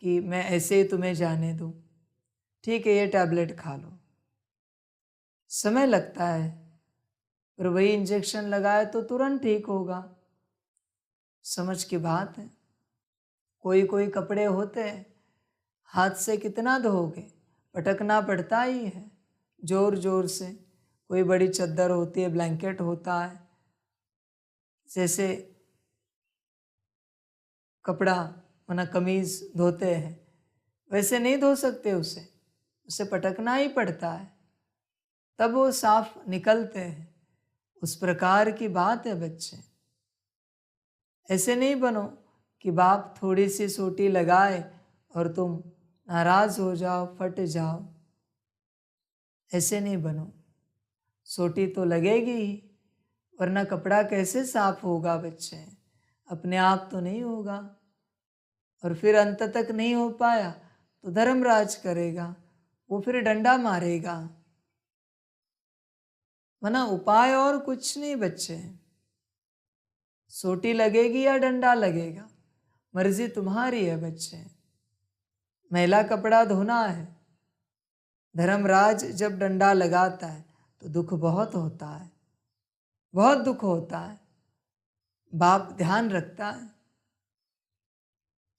कि मैं ऐसे ही तुम्हें जाने दूँ। ठीक है, ये टैबलेट खा लो। समय लगता है, पर वही इंजेक्शन लगाए तो तुरंत ठीक होगा। समझ की बात है। कोई कोई कपड़े होते हैं, हाथ से कितना धोगे, पटकना पड़ता ही है जोर जोर से। कोई बड़ी चद्दर होती है, ब्लैंकेट होता है, जैसे कपड़ा वरना कमीज धोते हैं, वैसे नहीं धो सकते उसे पटकना ही पड़ता है, तब वो साफ निकलते हैं। उस प्रकार की बात है बच्चे। ऐसे नहीं बनो कि बाप थोड़ी सी सोटी लगाए और तुम नाराज हो जाओ, फट जाओ। ऐसे नहीं बनो, सोटी तो लगेगी ही, वरना कपड़ा कैसे साफ होगा बच्चे? अपने आप तो नहीं होगा। और फिर अंत तक नहीं हो पाया तो धर्मराज करेगा, वो फिर डंडा मारेगा। वरना उपाय और कुछ नहीं बच्चे। सोटी लगेगी या डंडा लगेगा, मर्जी तुम्हारी है बच्चे। मैला कपड़ा धोना है, धर्मराज जब डंडा लगाता है तो दुख बहुत होता है, बहुत दुख होता है। बाप ध्यान रखता है,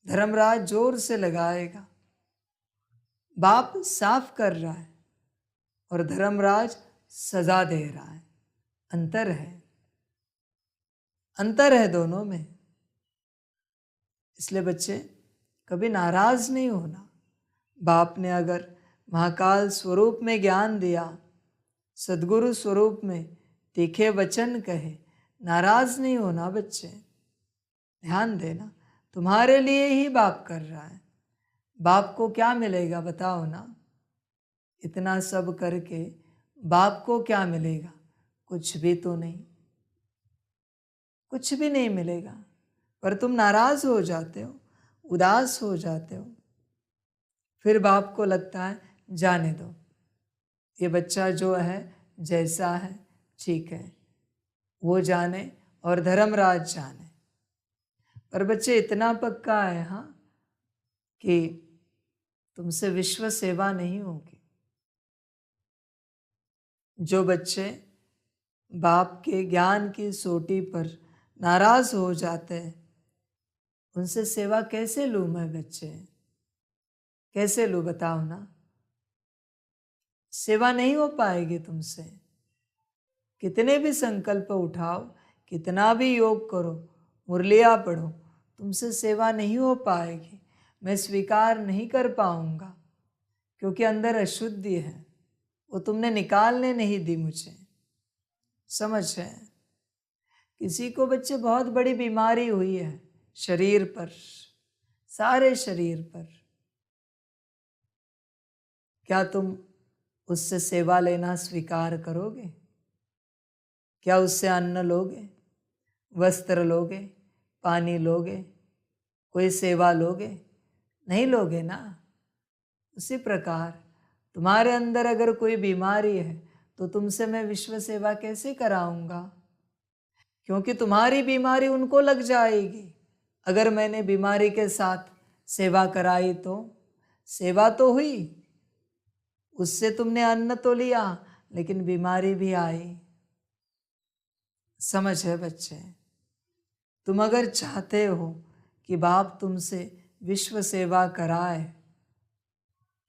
धर्मराज जोर से लगाएगा, बाप साफ कर रहा है और धर्मराज सजा दे रहा है। अंतर है, अंतर है दोनों में। इसलिए बच्चे कभी नाराज नहीं होना। बाप ने अगर महाकाल स्वरूप में ज्ञान दिया, सदगुरु स्वरूप में तीखे वचन कहे, नाराज नहीं होना बच्चे। ध्यान देना, तुम्हारे लिए ही बाप कर रहा है। बाप को क्या मिलेगा बताओ ना? इतना सब करके बाप को क्या मिलेगा? कुछ भी तो नहीं, कुछ भी नहीं मिलेगा। पर तुम नाराज हो जाते हो, उदास हो जाते हो। फिर बाप को लगता है जाने दो, ये बच्चा जो है जैसा है ठीक है, वो जाने और धर्मराज जाने। पर बच्चे इतना पक्का है हाँ कि तुमसे विश्व सेवा नहीं होगी। जो बच्चे बाप के ज्ञान की सोटी पर नाराज हो जाते हैं, उनसे सेवा कैसे लूँ मैं बच्चे? कैसे लूँ बताओ ना? सेवा नहीं हो पाएगी तुमसे। कितने भी संकल्प उठाओ, कितना भी योग करो, मुरलिया पढ़ो, तुमसे सेवा नहीं हो पाएगी। मैं स्वीकार नहीं कर पाऊंगा, क्योंकि अंदर अशुद्धि है, वो तुमने निकालने नहीं दी मुझे। समझ है? किसी को बच्चे बहुत बड़ी बीमारी हुई है शरीर पर, सारे शरीर पर, क्या तुम उससे सेवा लेना स्वीकार करोगे? क्या उससे अन्न लोगे, वस्त्र लोगे, पानी लोगे, कोई सेवा लोगे? नहीं लोगे ना। उसी प्रकार तुम्हारे अंदर अगर कोई बीमारी है तो तुमसे मैं विश्व सेवा कैसे कराऊंगा? क्योंकि तुम्हारी बीमारी उनको लग जाएगी। अगर मैंने बीमारी के साथ सेवा कराई तो सेवा तो हुई, उससे तुमने अन्न तो लिया, लेकिन बीमारी भी आई। समझ है बच्चे? तुम अगर चाहते हो कि बाप तुमसे विश्व सेवा कराए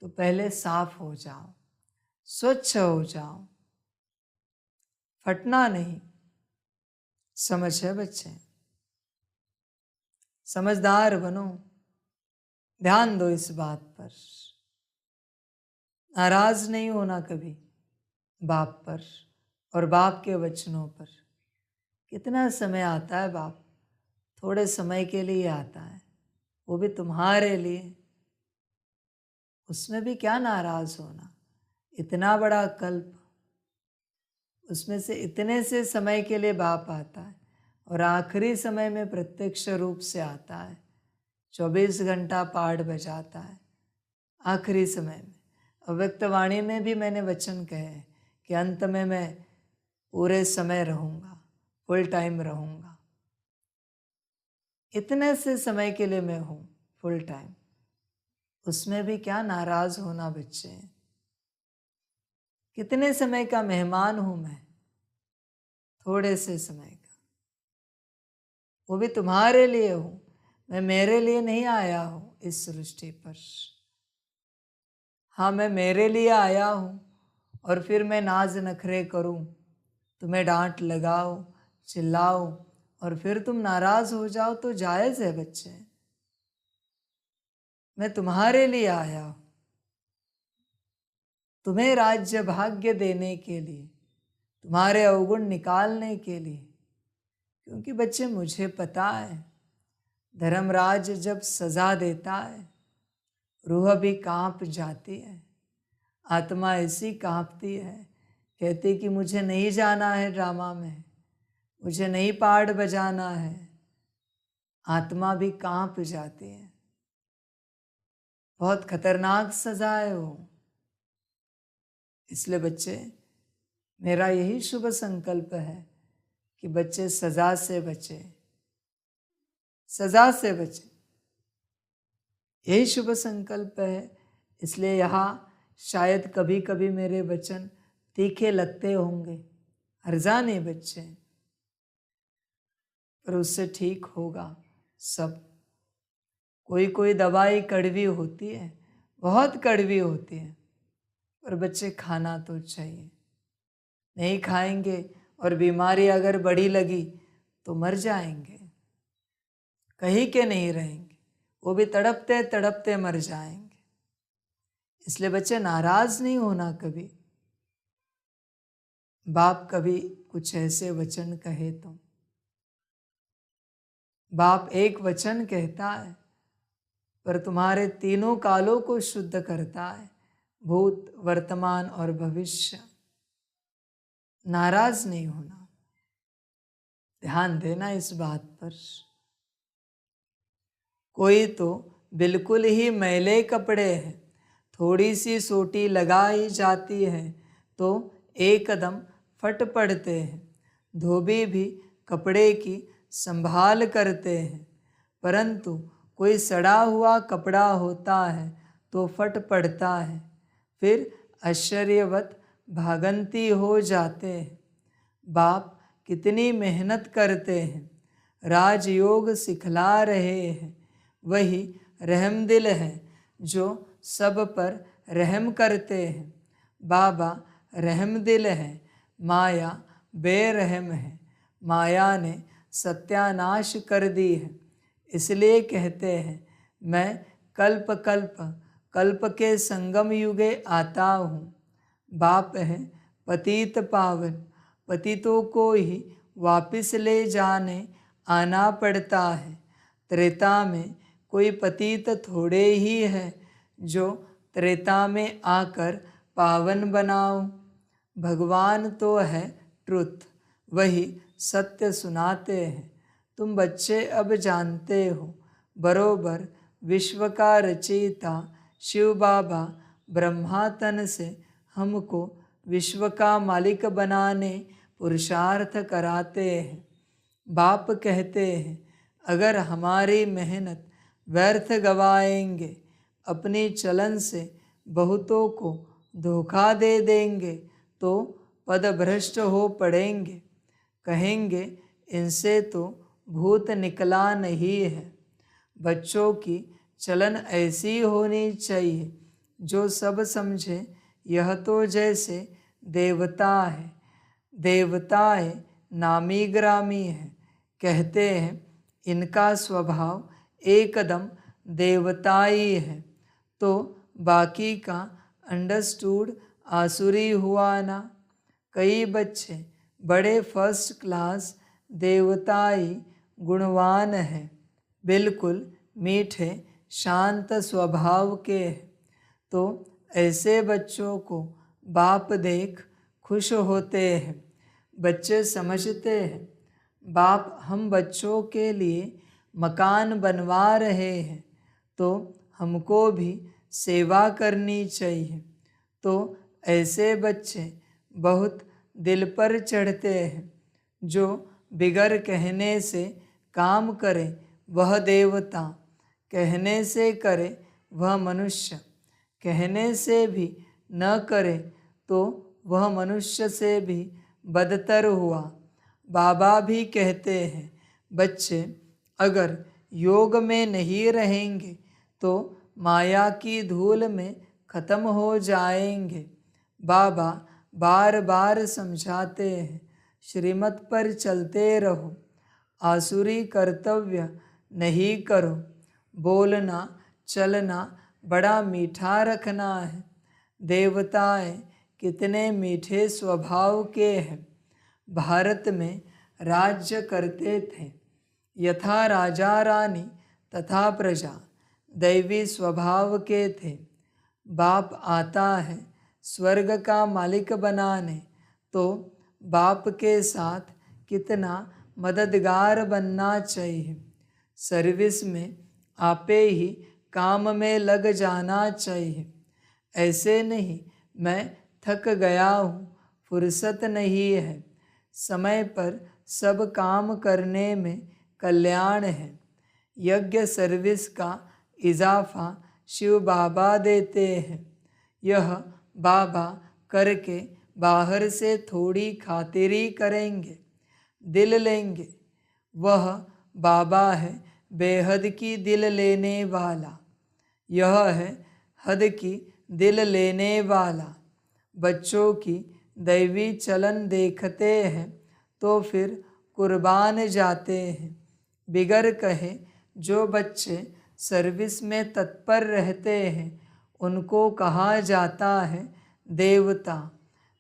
तो पहले साफ हो जाओ, स्वच्छ हो जाओ, फटना नहीं। समझ है बच्चे? समझदार बनो, ध्यान दो इस बात पर। नाराज नहीं होना कभी बाप पर और बाप के वचनों पर। कितना समय आता है बाप, थोड़े समय के लिए आता है, वो भी तुम्हारे लिए। उसमें भी क्या नाराज होना, इतना बड़ा कल्प, उसमें से इतने से समय के लिए बाप आता है और आखिरी समय में प्रत्यक्ष रूप से आता है। 24 घंटा पाठ बजाता है आखिरी समय में। अव्यक्त वाणी में भी मैंने वचन कहे हैं कि अंत में मैं पूरे समय रहूँगा, फुल टाइम रहूँगा। इतने से समय के लिए मैं हूँ फुल टाइम, उसमें भी क्या नाराज होना बच्चे। कितने समय का मेहमान हूँ मैं, थोड़े से समय का, वो भी तुम्हारे लिए हूँ। मैं मेरे लिए नहीं आया हूँ इस सृष्टि पर। हाँ, मैं मेरे लिए आया हूँ और फिर मैं नाज नखरे करूँ, तुम्हें डांट लगाओ, चिल्लाओ और फिर तुम नाराज हो जाओ तो जायज़ है बच्चे। मैं तुम्हारे लिए आया हूँ, तुम्हें राज्य भाग्य देने के लिए, तुम्हारे अवगुण निकालने के लिए। क्योंकि बच्चे मुझे पता है, धर्मराज जब सजा देता है रूह भी कांप जाती है, आत्मा ऐसी कांपती है, कहती कि मुझे नहीं जाना है ड्रामा में, मुझे नहीं पाठ बजाना है। आत्मा भी कांप जाती है। बहुत खतरनाक सजा है वो। इसलिए बच्चे, मेरा यही शुभ संकल्प है कि बच्चे सजा से बचे, सजा से बचे, यही शुभ संकल्प है। इसलिए यहाँ शायद कभी कभी मेरे वचन तीखे लगते होंगे, हर्जा नहीं बच्चे, पर उससे ठीक होगा सब। कोई कोई दवाई कड़वी होती है, बहुत कड़वी होती है, पर बच्चे खाना तो चाहिए। नहीं खाएंगे और बीमारी अगर बड़ी लगी तो मर जाएंगे, कहीं के नहीं रहेंगे, वो भी तड़पते तड़पते मर जाएंगे। इसलिए बच्चे नाराज नहीं होना कभी। बाप कभी कुछ ऐसे वचन कहे तो, बाप एक वचन कहता है पर तुम्हारे तीनों कालों को शुद्ध करता है, भूत, वर्तमान और भविष्य। नाराज नहीं होना, ध्यान देना इस बात पर। कोई तो बिल्कुल ही मैले कपड़े हैं, थोड़ी सी सोटी लगाई जाती है तो एकदम फट पड़ते हैं। धोबी भी कपड़े की संभाल करते हैं, परंतु कोई सड़ा हुआ कपड़ा होता है तो फट पड़ता है, फिर आश्चर्यवत भागंती हो जाते हैं। बाप कितनी मेहनत करते हैं, राजयोग सिखला रहे हैं। वही रहमदिल है जो सब पर रहम करते हैं। बाबा रहमदिल है, माया बेरहम है। माया ने सत्यानाश कर दी है, इसलिए कहते हैं मैं कल्प कल्प कल्प के संगम युगे आता हूँ। बाप है पतित पावन, पतितों को ही वापिस ले जाने आना पड़ता है। त्रेता में कोई पतित थोड़े ही है जो त्रेता में आकर पावन बनाओ। भगवान तो है ट्रुथ, वही सत्य सुनाते हैं। तुम बच्चे अब जानते हो बरोबर, विश्व का रचयिता शिव बाबा ब्रह्मा तन से हमको विश्व का मालिक बनाने पुरुषार्थ कराते हैं। बाप कहते हैं अगर हमारी मेहनत व्यर्थ गवाएंगे, अपनी चलन से बहुतों को धोखा दे देंगे तो पदभ्रष्ट हो पड़ेंगे। कहेंगे इनसे तो भूत निकला नहीं है। बच्चों की चलन ऐसी होनी चाहिए जो सब समझे यह तो जैसे देवता है। देवता है, नामी ग्रामी है। कहते हैं इनका स्वभाव एकदम देवताई है, तो बाकी का अंडरस्टूड आसुरी हुआ ना। कई बच्चे बड़े फर्स्ट क्लास देवताई गुणवान हैं, बिल्कुल मीठे शांत स्वभाव के हैं। तो ऐसे बच्चों को बाप देख खुश होते हैं। बच्चे समझते हैं बाप हम बच्चों के लिए मकान बनवा रहे हैं, तो हमको भी सेवा करनी चाहिए। तो ऐसे बच्चे बहुत दिल पर चढ़ते हैं। जो बिगर कहने से काम करे वह देवता, कहने से करे वह मनुष्य, कहने से भी न करे तो वह मनुष्य से भी बदतर हुआ। बाबा भी कहते हैं बच्चे अगर योग में नहीं रहेंगे तो माया की धूल में खत्म हो जाएंगे। बाबा बार बार समझाते हैं श्रीमत पर चलते रहो, आसुरी कर्तव्य नहीं करो, बोलना चलना बड़ा मीठा रखना है। देवताएं कितने मीठे स्वभाव के हैं। भारत में राज्य करते थे यथा राजा रानी तथा प्रजा, दैवी स्वभाव के थे। बाप आता है स्वर्ग का मालिक बनाने, तो बाप के साथ कितना मददगार बनना चाहिए। सर्विस में आपे ही काम में लग जाना चाहिए। ऐसे नहीं मैं थक गया हूँ, फुर्सत नहीं है। समय पर सब काम करने में कल्याण है। यज्ञ सर्विस का इजाफा शिव बाबा देते हैं। यह बाबा करके बाहर से थोड़ी खातिरी करेंगे, दिल लेंगे। वह बाबा है बेहद की दिल लेने वाला, यह है हद की दिल लेने वाला। बच्चों की दैवी चलन देखते हैं तो फिर कुर्बान जाते हैं। बिगर कहे जो बच्चे सर्विस में तत्पर रहते हैं उनको कहा जाता है देवता।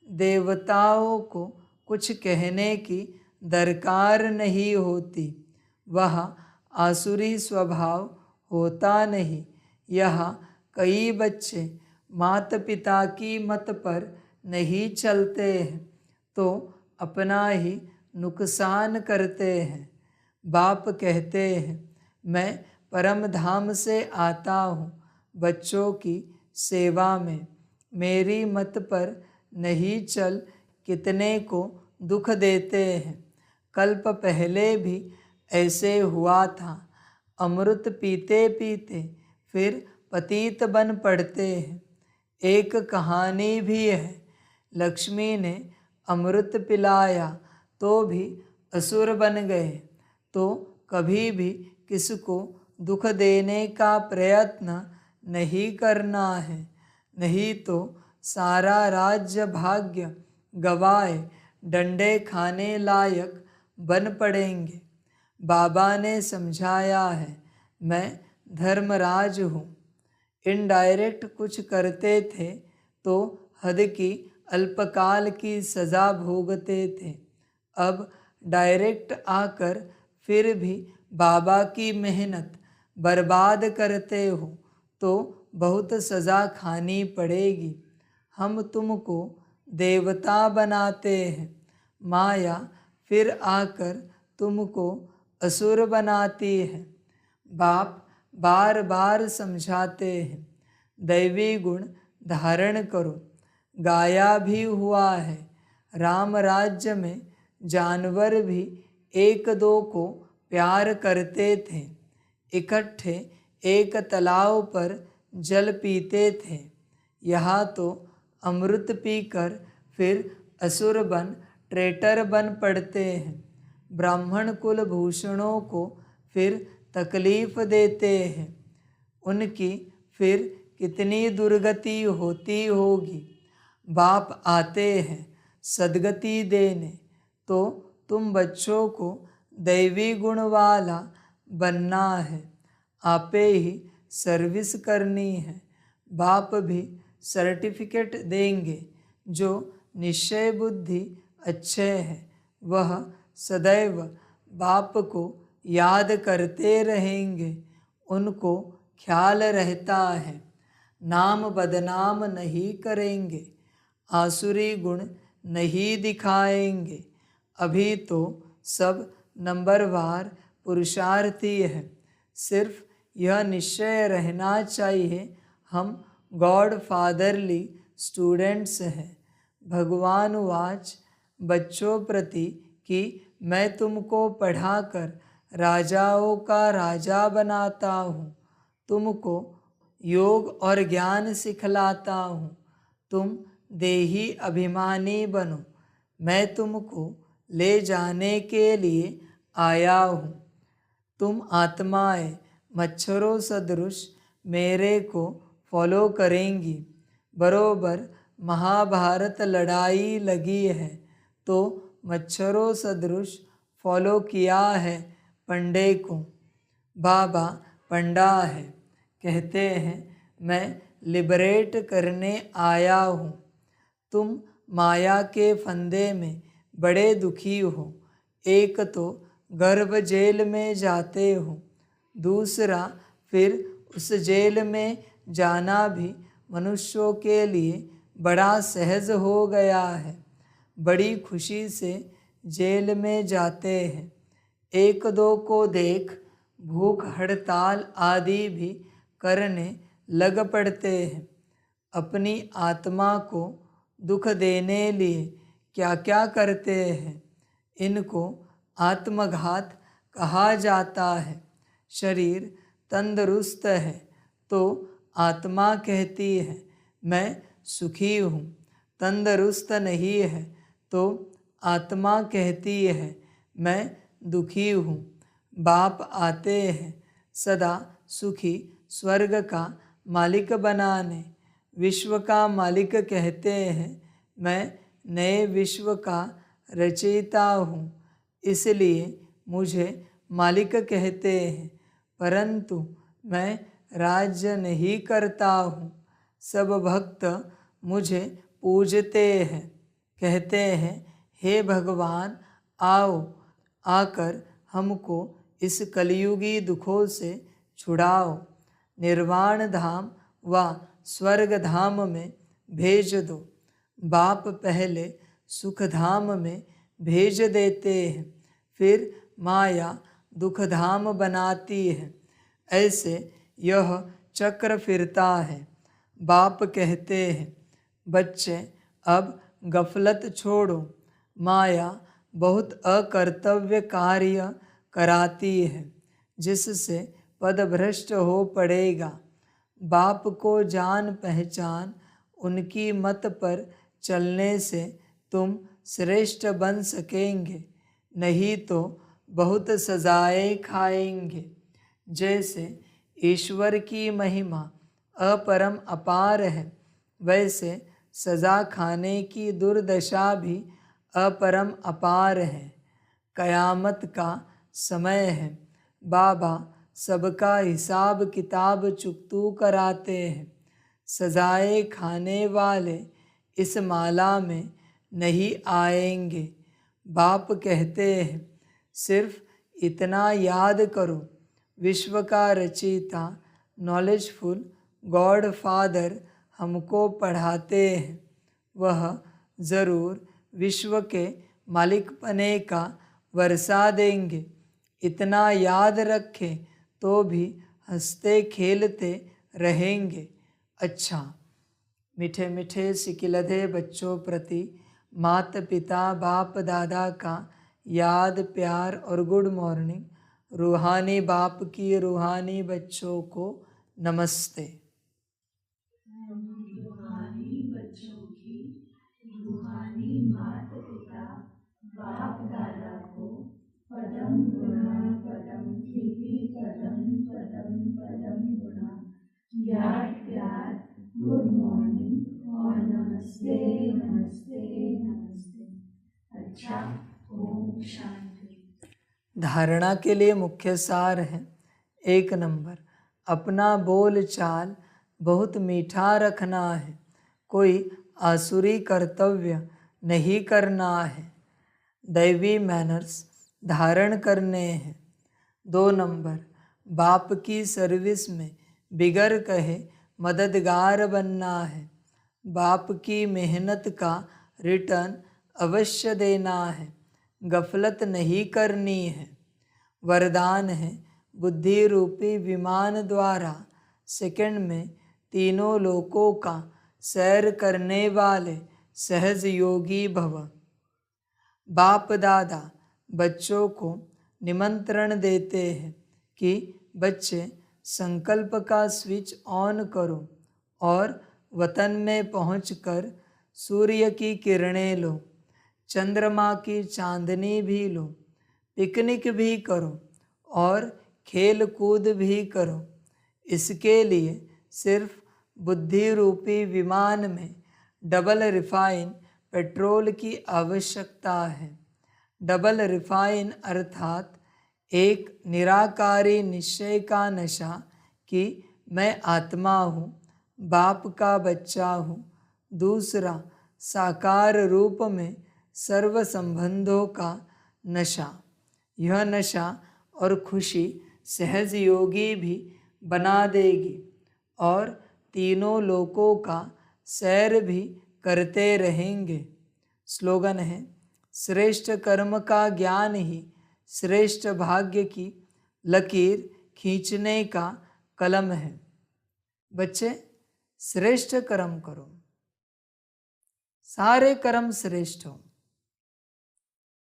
देवताओं को कुछ कहने की दरकार नहीं होती, वह आसुरी स्वभाव होता नहीं। यहाँ कई बच्चे माता पिता की मत पर नहीं चलते हैं तो अपना ही नुकसान करते हैं। बाप कहते हैं मैं परम धाम से आता हूँ बच्चों की सेवा में, मेरी मत पर नहीं चल कितने को दुख देते हैं। कल्प पहले भी ऐसे हुआ था, अमृत पीते पीते फिर पतित बन पड़ते हैं। एक कहानी भी है, लक्ष्मी ने अमृत पिलाया तो भी असुर बन गए। तो कभी भी किसको दुख देने का प्रयत्न नहीं करना है, नहीं तो सारा राज्य भाग्य गवाए डंडे खाने लायक बन पड़ेंगे। बाबा ने समझाया है मैं धर्मराज हूँ। इनडायरेक्ट कुछ करते थे तो हद की अल्पकाल की सज़ा भोगते थे। अब डायरेक्ट आकर फिर भी बाबा की मेहनत बर्बाद करते हो तो बहुत सज़ा खानी पड़ेगी। हम तुमको देवता बनाते हैं, माया फिर आकर तुमको असुर बनाती है। बाप बार बार समझाते हैं दैवी गुण धारण करो। गाया भी हुआ है राम राज्य में जानवर भी एक दो को प्यार करते थे। इकट्ठे एक तालाब पर जल पीते थे। यहाँ तो अमृत पीकर फिर असुर बन ट्रेटर बन पड़ते हैं। ब्राह्मण कुल भूषणों को फिर तकलीफ देते हैं। उनकी फिर कितनी दुर्गति होती होगी। बाप आते हैं सद्गति देने, तो तुम बच्चों को दैवी गुण वाला बनना है, आपे ही सर्विस करनी है। बाप भी सर्टिफिकेट देंगे। जो निश्चय बुद्धि अच्छे हैं वह सदैव बाप को याद करते रहेंगे, उनको ख्याल रहता है, नाम बदनाम नहीं करेंगे, आसुरी गुण नहीं दिखाएंगे। अभी तो सब नंबरवार पुरुषार्थी है, सिर्फ यह निश्चय रहना चाहिए हम गॉड फादरली स्टूडेंट्स हैं। भगवान वाच बच्चों प्रति कि मैं तुमको पढ़ाकर राजाओं का राजा बनाता हूँ, तुमको योग और ज्ञान सिखलाता हूँ, तुम देही अभिमानी बनो, मैं तुमको ले जाने के लिए आया हूँ। तुम आत्माएं मच्छरों सदृश मेरे को फॉलो करेंगी। बरोबर महाभारत लड़ाई लगी है तो मच्छरों सदृश फॉलो किया है पंडे को। बाबा पंडा है, कहते हैं मैं लिबरेट करने आया हूँ। तुम माया के फंदे में बड़े दुखी हो, एक तो गर्भ जेल में जाते हो, दूसरा फिर उस जेल में जाना भी मनुष्यों के लिए बड़ा सहज हो गया है। बड़ी खुशी से जेल में जाते हैं, एक दो को देख भूख हड़ताल आदि भी करने लग पड़ते हैं। अपनी आत्मा को दुख देने लिए क्या क्या करते हैं, इनको आत्मघात कहा जाता है। शरीर तंदुरुस्त है तो आत्मा कहती है मैं सुखी हूँ, तंदुरुस्त नहीं है तो आत्मा कहती है मैं दुखी हूँ। बाप आते हैं सदा सुखी स्वर्ग का मालिक बनाने, विश्व का मालिक कहते हैं मैं नए विश्व का रचयिता हूँ, इसलिए मुझे मालिक कहते हैं, परंतु मैं राज्य नहीं करता हूँ। सब भक्त मुझे पूजते हैं, कहते हैं हे भगवान आओ, आकर हमको इस कलयुगी दुखों से छुड़ाओ, निर्वाण धाम व स्वर्ग धाम में भेज दो। बाप पहले सुख धाम में भेज देते हैं, फिर माया दुख धाम बनाती है, ऐसे यह चक्र फिरता है। बाप कहते हैं बच्चे अब गफलत छोड़ो, माया बहुत अकर्तव्य कार्य कराती है जिससे पदभ्रष्ट हो पड़ेगा। बाप को जान पहचान उनकी मत पर चलने से तुम श्रेष्ठ बन सकेंगे, नहीं तो बहुत सजाएं खाएंगे। जैसे ईश्वर की महिमा अपरम अपार है, वैसे सजा खाने की दुर्दशा भी अपरम अपार है। कयामत का समय है, बाबा सबका हिसाब किताब चुकतू कराते हैं। सजाए खाने वाले इस माला में नहीं आएंगे। बाप कहते हैं सिर्फ इतना याद करो, विश्व का रचयिता नॉलेजफुल गॉड फादर हमको पढ़ाते हैं, वह ज़रूर विश्व के मालिकपने का वर्षा देंगे। इतना याद रखें तो भी हंसते खेलते रहेंगे। अच्छा, मीठे मीठे सिकिलधे बच्चों प्रति माता पिता बाप दादा का याद प्यार और गुड मॉर्निंग। रूहानी बाप की रूहानी बच्चों को नमस्ते। रूहानी बच्चों की रूहानी माता पिता बाप दादा को पदम गुणा पदम लिपि पदम पदम पदम गुणा याद प्यार गुड मॉर्निंग और नमस्ते नमस्ते नमस्ते। अच्छा, ओम शांति। धारणा के लिए मुख्य सार है। 1 नंबर, अपना बोल चाल बहुत मीठा रखना है, कोई आसुरी कर्तव्य नहीं करना है। दैवी मैनर्स धारण करने हैं। 2 नंबर, बाप की सर्विस में बिगर कहे मददगार बनना है। बाप की मेहनत का रिटर्न अवश्य देना है, गफलत नहीं करनी है। वरदान है बुद्धि रूपी विमान द्वारा सेकंड में तीनों लोकों का सैर करने वाले सहज योगी भव। बाप दादा बच्चों को निमंत्रण देते हैं कि बच्चे संकल्प का स्विच ऑन करो और वतन में पहुंचकर सूर्य की किरणें लो, चंद्रमा की चांदनी भी लो, पिकनिक भी करो और खेल कूद भी करो। इसके लिए सिर्फ बुद्धि रूपी विमान में डबल रिफाइन पेट्रोल की आवश्यकता है। डबल रिफाइन अर्थात एक निराकारी निश्चय का नशा कि मैं आत्मा हूँ, बाप का बच्चा हूँ। दूसरा साकार रूप में सर्व संबंधों का नशा। यह नशा और खुशी सहज योगी भी बना देगी और तीनों लोकों का सैर भी करते रहेंगे। स्लोगन है, श्रेष्ठ कर्म का ज्ञान ही श्रेष्ठ भाग्य की लकीर खींचने का कलम है। बच्चे श्रेष्ठ कर्म करो, सारे कर्म श्रेष्ठ हो,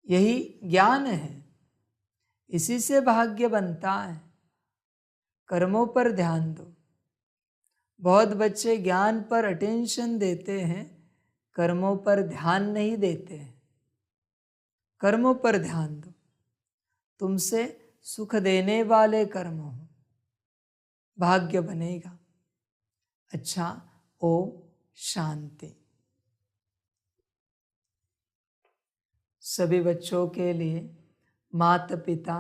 यही ज्ञान है, इसी से भाग्य बनता है। कर्मों पर ध्यान दो। बहुत बच्चे ज्ञान पर अटेंशन देते हैं, कर्मों पर ध्यान नहीं देते हैं। कर्मों पर ध्यान दो, तुमसे सुख देने वाले कर्म हो, भाग्य बनेगा। अच्छा, ओम शांति। सभी बच्चों के लिए माता पिता,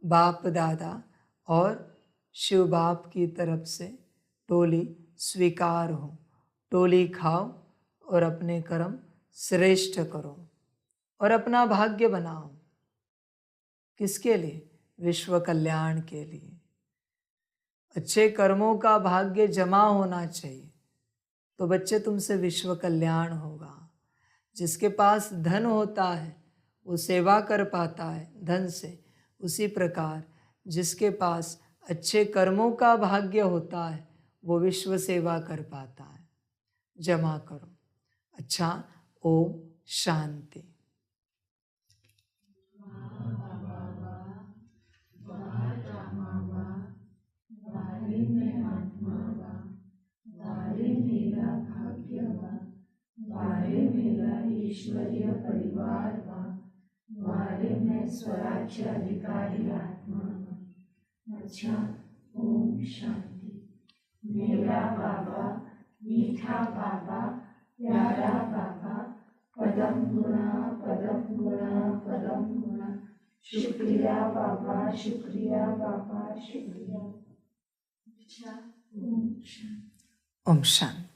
बाप दादा और शिव बाप की तरफ से टोली स्वीकार हो। टोली खाओ और अपने कर्म श्रेष्ठ करो और अपना भाग्य बनाओ। किसके लिए? विश्व कल्याण के लिए। अच्छे कर्मों का भाग्य जमा होना चाहिए, तो बच्चे तुमसे विश्व कल्याण होगा। जिसके पास धन होता है वो सेवा कर पाता है धन से, उसी प्रकार जिसके पास अच्छे कर्मों का भाग्य होता है वो विश्व सेवा कर पाता है। जमा करो। अच्छा, ओम शांति। वारे मेरा ईश्वरीय परिवार वा, वारे मैं स्वराज्य अधिकारी आत्मा वा। अच्छा, ओम शांति। मेरा बाबा, मीठा बाबा, प्यारा बाबा, पदम गुणा पदम गुणा पदम गुणा। शुक्रिया बाबा, शुक्रिया बाबा, शुक्रिया। अच्छा, ओम शांति। ओम शांति।